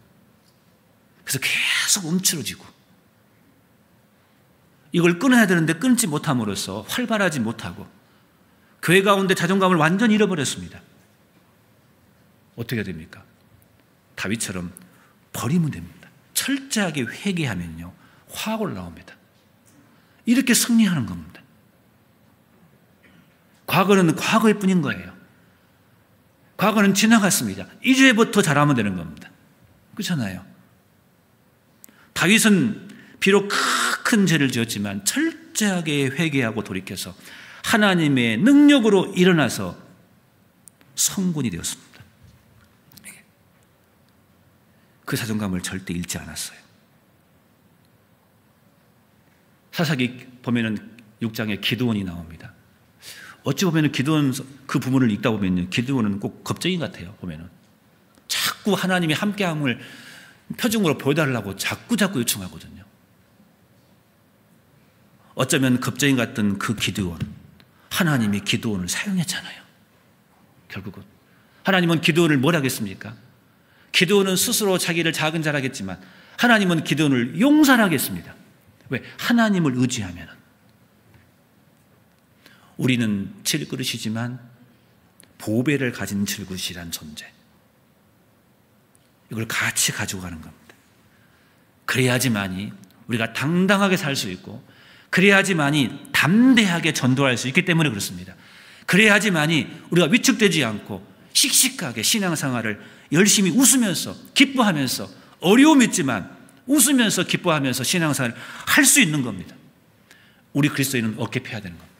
그래서 계속 움츠러지고 이걸 끊어야 되는데 끊지 못함으로써 활발하지 못하고 교회 가운데 자존감을 완전히 잃어버렸습니다. 어떻게 됩니까? 다윗처럼 버리면 됩니다. 철저하게 회개하면요 확 올라옵니다. 이렇게 승리하는 겁니다. 과거는 과거일 뿐인 거예요. 과거는 지나갔습니다. 이제부터 잘하면 되는 겁니다. 그렇잖아요. 다윗은 비록 큰 죄를 지었지만 철저하게 회개하고 돌이켜서 하나님의 능력으로 일어나서 성군이 되었습니다. 그 자존감을 절대 잃지 않았어요. 사사기 보면은 6장에 기드온이 나옵니다. 어찌 보면은 기드온 그 부분을 읽다 보면요, 기드온은 꼭 겁쟁이 같아요. 보면은 자꾸 하나님이 함께함을 표정으로 보여달라고 자꾸 요청하거든요. 어쩌면 겁쟁이 같던 그 기드온, 하나님이 기드온을 사용했잖아요. 결국은 하나님은 기드온을 뭘 하겠습니까? 기드온은 스스로 자기를 작은 자라겠지만 하나님은 기드온을 용산하겠습니다. 왜? 하나님을 의지하면. 우리는 질그릇이지만 보배를 가진 질그릇이란 존재, 이걸 같이 가지고 가는 겁니다. 그래야지만이 우리가 당당하게 살 수 있고, 그래야지만이 담대하게 전도할 수 있기 때문에 그렇습니다. 그래야지만이 우리가 위축되지 않고 씩씩하게 신앙생활을 열심히 웃으면서 기뻐하면서, 어려움이 있지만 웃으면서 기뻐하면서 신앙생활을 할 수 있는 겁니다. 우리 그리스도인은 어깨 펴야 되는 겁니다.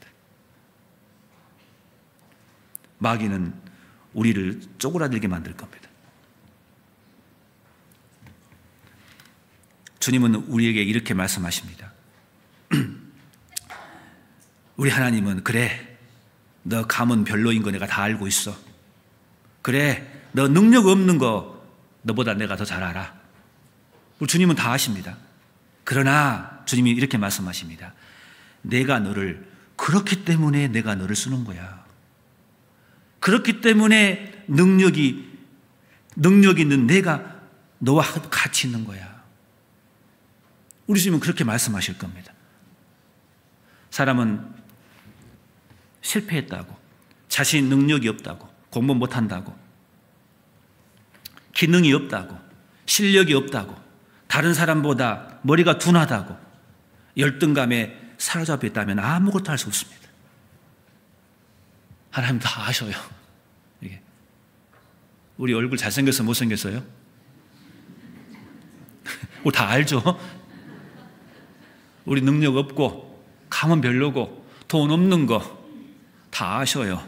마귀는 우리를 쪼그라들게 만들 겁니다. 주님은 우리에게 이렇게 말씀하십니다. 우리 하나님은, 그래, 너 감은 별로인 거 내가 다 알고 있어. 그래, 너 능력 없는 거 너보다 내가 더 잘 알아. 우리 주님은 다 아십니다. 그러나 주님이 이렇게 말씀하십니다. 내가 너를, 그렇기 때문에 내가 너를 쓰는 거야. 그렇기 때문에 능력 있는 내가 너와 같이 있는 거야. 우리 주님은 그렇게 말씀하실 겁니다. 사람은 실패했다고, 자신 능력이 없다고, 공부 못한다고, 기능이 없다고, 실력이 없다고, 다른 사람보다 머리가 둔하다고 열등감에 사로잡혀 있다면 아무것도 할 수 없습니다. 하나님 다 아셔요. 이게. 우리 얼굴 잘생겼어, 못생겼어요? 우리 다 알죠? 우리 능력 없고, 감은 별로고, 돈 없는 거 다 아셔요.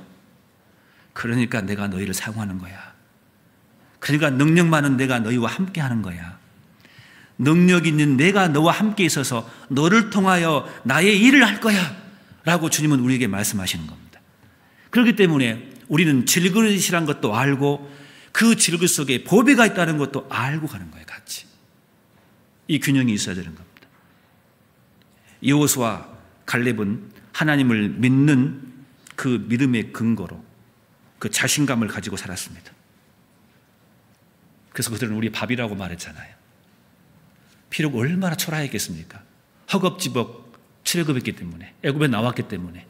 그러니까 내가 너희를 사용하는 거야. 그러니까 능력 많은 내가 너희와 함께 하는 거야. 능력 있는 내가 너와 함께 있어서 너를 통하여 나의 일을 할 거야 라고 주님은 우리에게 말씀하시는 겁니다. 그렇기 때문에 우리는 질그릇이란 것도 알고, 그 질그릇 속에 보배가 있다는 것도 알고 가는 거예요. 같이. 이 균형이 있어야 되는 겁니다. 여호수아와 갈렙은 하나님을 믿는 그 믿음의 근거로 그 자신감을 가지고 살았습니다. 그래서 그들은 우리 밥이라고 말했잖아요. 비록 얼마나 초라했겠습니까? 허겁지겁 출애굽했기 때문에, 애굽에 나왔기 때문에.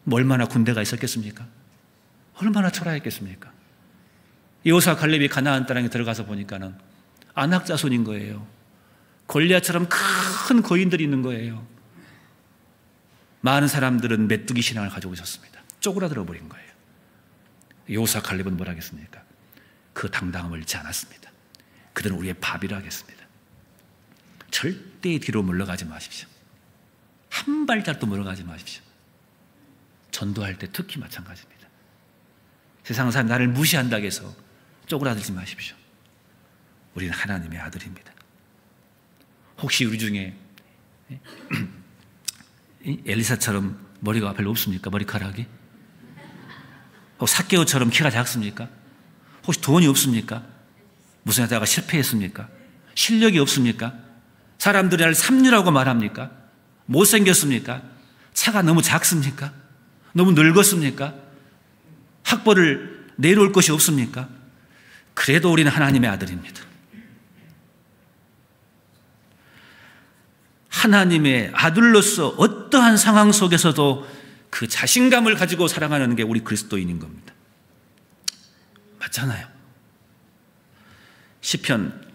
뭐 얼마나 군대가 있었겠습니까? 얼마나 초라했겠습니까? 여호수아 갈렙이 가나안 땅에 들어가서 보니까는 아낙 자손인 거예요. 골리앗처럼 큰 거인들이 있는 거예요. 많은 사람들은 메뚜기 신앙을 가지고 있었습니다. 쪼그라들어 버린 거예요. 여호수아 갈렙은 뭘 하겠습니까? 그 당당함을 잃지 않았습니다. 그들은 우리의 밥이라 하겠습니다. 절대 뒤로 물러가지 마십시오. 한 발짝도 물러가지 마십시오. 전도할 때 특히 마찬가지입니다. 세상 사람 나를 무시한다고 해서 쪼그라들지 마십시오. 우리는 하나님의 아들입니다. 혹시 우리 중에 엘리사처럼 머리가 별로 없습니까? 머리카락이? 혹시 삭개오처럼 키가 작습니까? 혹시 돈이 없습니까? 무슨 하다가 실패했습니까? 실력이 없습니까? 사람들이 나를 삼류라고 말합니까? 못생겼습니까? 차가 너무 작습니까? 너무 늙었습니까? 학벌을 내려올 것이 없습니까? 그래도 우리는 하나님의 아들입니다. 하나님의 아들로서 어떠한 상황 속에서도 그 자신감을 가지고 살아가는 게 우리 그리스도인인 겁니다. 맞잖아요. 시편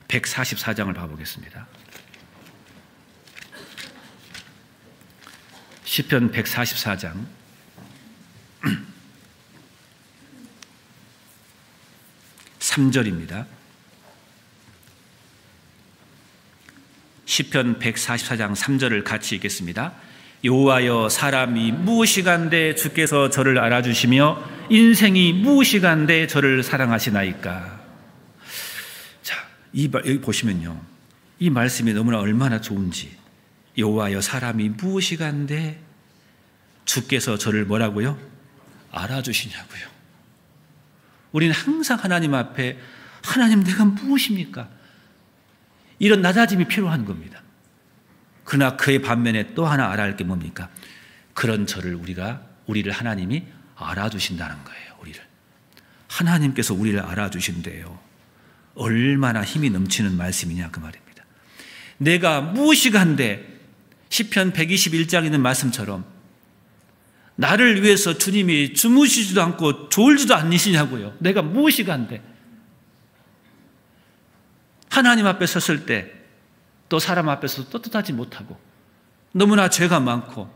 144장을 봐보겠습니다. 시편 144장 3절입니다. 시편 144장 3절을 같이 읽겠습니다. 여호와여, 사람이 무엇이간데 주께서 저를 알아주시며 인생이 무엇이간데 저를 사랑하시나이까. 자, 여기 보시면요, 이 말씀이 너무나 얼마나 좋은지. 여호와여, 사람이 무엇이간데 주께서 저를 뭐라고요? 알아주시냐고요. 우리는 항상 하나님 앞에, 하나님 내가 무엇입니까? 이런 낮아짐이 필요한 겁니다. 그러나 그의 반면에 또 하나 알아야 할 게 뭡니까? 그런 우리를 하나님이 알아주신다는 거예요. 우리를 하나님께서 우리를 알아주신대요. 얼마나 힘이 넘치는 말씀이냐 그 말입니다. 내가 무엇이간데 시편 121장에 있는 말씀처럼 나를 위해서 주님이 주무시지도 않고 졸지도 않으시냐고요. 내가 무엇이간데. 하나님 앞에 섰을 때 또 사람 앞에서 떳떳하지 못하고 너무나 죄가 많고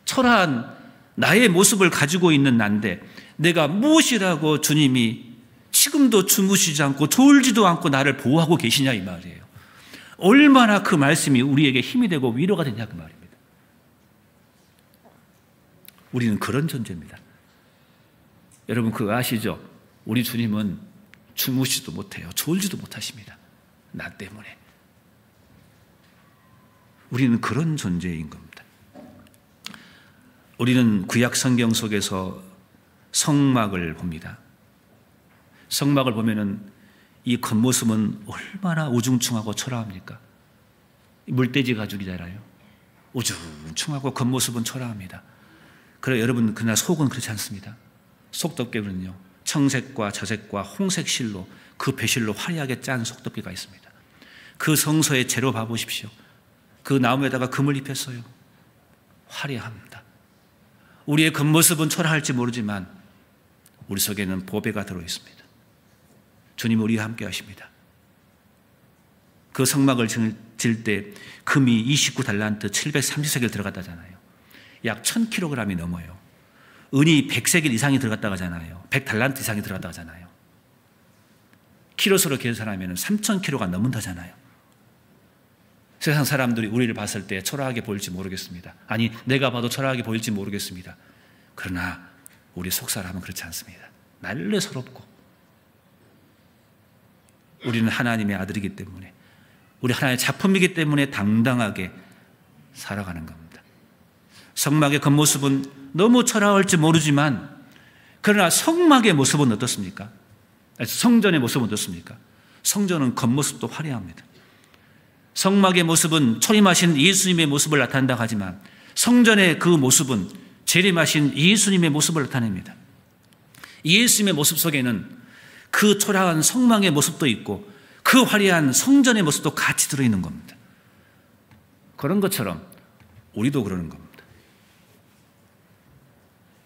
초라한 나의 모습을 가지고 있는 난데 내가 무엇이라고 주님이 지금도 주무시지 않고 졸지도 않고 나를 보호하고 계시냐 이 말이에요. 얼마나 그 말씀이 우리에게 힘이 되고 위로가 되냐 그 말입니다. 우리는 그런 존재입니다. 여러분 그거 아시죠? 우리 주님은 주무시지도 못해요. 졸지도 못하십니다. 나 때문에. 우리는 그런 존재인 겁니다. 우리는 구약 성경 속에서 성막을 봅니다. 성막을 보면은 이 겉모습은 얼마나 우중충하고 초라합니까? 물돼지 가죽이잖아요. 우중충하고 겉모습은 초라합니다. 그러나 여러분 그러나 속은 그렇지 않습니다. 속덮개는요 청색과 저색과 홍색 실로 그 배실로 화려하게 짠 속덮개가 있습니다. 그 성소의 재료 봐보십시오. 그 나무에다가 금을 입혔어요. 화려합니다. 우리의 겉모습은 초라할지 모르지만 우리 속에는 보배가 들어있습니다. 주님 우리와 함께 하십니다. 그 성막을 질 때 금이 29달란트 730세겔 들어갔다잖아요. 약 1000kg이 넘어요. 은이 100세겔 이상이 들어갔다고 하잖아요. 100달란트 이상이 들어갔다고 하잖아요. 키로수로 계산하면 3000kg가 넘는다잖아요. 세상 사람들이 우리를 봤을 때 초라하게 보일지 모르겠습니다. 아니 내가 봐도 초라하게 보일지 모르겠습니다. 그러나 우리 속사람은 그렇지 않습니다. 날래스럽고 우리는 하나님의 아들이기 때문에 우리 하나님의 작품이기 때문에 당당하게 살아가는 겁니다. 성막의 겉모습은 너무 초라할지 모르지만 그러나 성막의 모습은 어떻습니까? 성전의 모습은 어떻습니까? 성전은 겉모습도 화려합니다. 성막의 모습은 초림하신 예수님의 모습을 나타낸다고 하지만 성전의 그 모습은 재림하신 예수님의 모습을 나타냅니다. 예수님의 모습 속에는 그 초라한 성막의 모습도 있고 그 그 화려한 성전의 모습도 같이 들어있는 겁니다. 그런 것처럼 우리도 그러는 겁니다.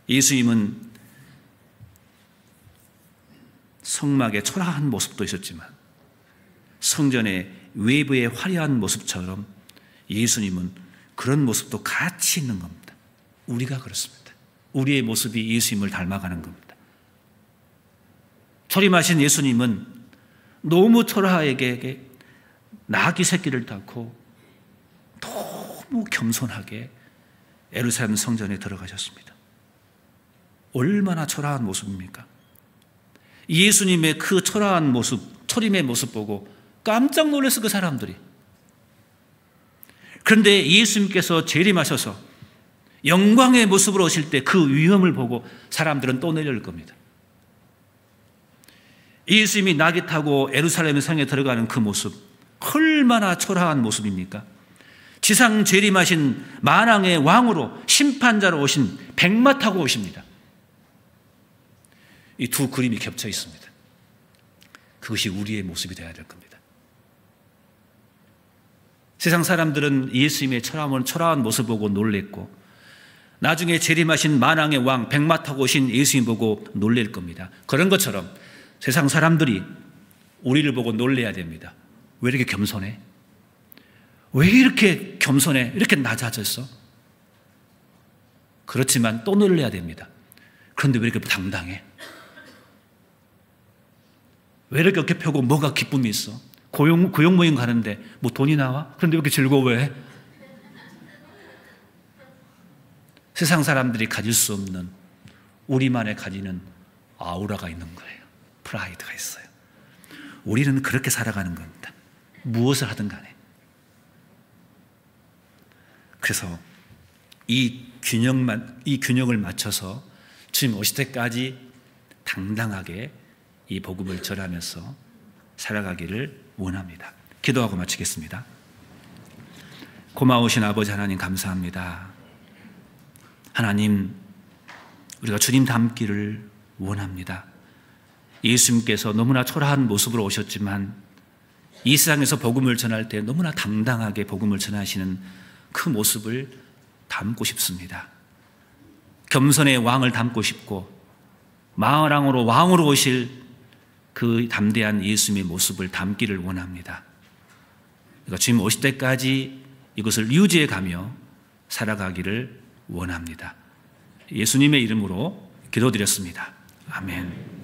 예수님은 성막의 초라한 모습도 있었지만 성전의 외부의 화려한 모습처럼 예수님은 그런 모습도 같이 있는 겁니다. 우리가 그렇습니다. 우리의 모습이 예수님을 닮아가는 겁니다. 초림하신 예수님은 너무 초라하게 나귀 새끼를 낳고 너무 겸손하게 예루살렘 성전에 들어가셨습니다. 얼마나 초라한 모습입니까? 예수님의 그 초라한 모습, 초림의 모습 보고 깜짝 놀랐어, 그 사람들이. 그런데 예수님께서 재림하셔서 영광의 모습으로 오실 때 그 위엄을 보고 사람들은 또 내려올 겁니다. 예수님이 나귀 타고 예루살렘 성에 들어가는 그 모습, 얼마나 초라한 모습입니까? 지상 재림하신 만왕의 왕으로 심판자로 오신 백마 타고 오십니다. 이 두 그림이 겹쳐 있습니다. 그것이 우리의 모습이 되어야 될 겁니다. 세상 사람들은 예수님의 초라한 모습 보고 놀랬고 나중에 재림하신 만왕의 왕 백마 타고 오신 예수님 보고 놀랄 겁니다. 그런 것처럼 세상 사람들이 우리를 보고 놀래야 됩니다. 왜 이렇게 겸손해? 왜 이렇게 겸손해? 이렇게 낮아졌어? 그렇지만 또 놀래야 됩니다. 그런데 왜 이렇게 당당해? 왜 이렇게 어깨 펴고 뭐가 기쁨이 있어? 고용 모임 가는데 뭐 돈이 나와? 그런데 왜 이렇게 즐거워해? 세상 사람들이 가질 수 없는 우리만의 가지는 아우라가 있는 거예요. 프라이드가 있어요. 우리는 그렇게 살아가는 겁니다. 무엇을 하든 간에. 그래서 이 균형을 맞춰서 주님 오실 때까지 당당하게 이 복음을 전하면서 살아가기를 원합니다. 기도하고 마치겠습니다. 고마우신 아버지 하나님 감사합니다. 하나님, 우리가 주님 닮기를 원합니다. 예수님께서 너무나 초라한 모습으로 오셨지만 이 세상에서 복음을 전할 때 너무나 당당하게 복음을 전하시는 그 모습을 닮고 싶습니다. 겸손의 왕을 닮고 싶고 마왕으로 왕으로 오실 그 담대한 예수님의 모습을 담기를 원합니다. 그러니까 주님 오실 때까지 이것을 유지해 가며 살아가기를 원합니다. 예수님의 이름으로 기도드렸습니다. 아멘.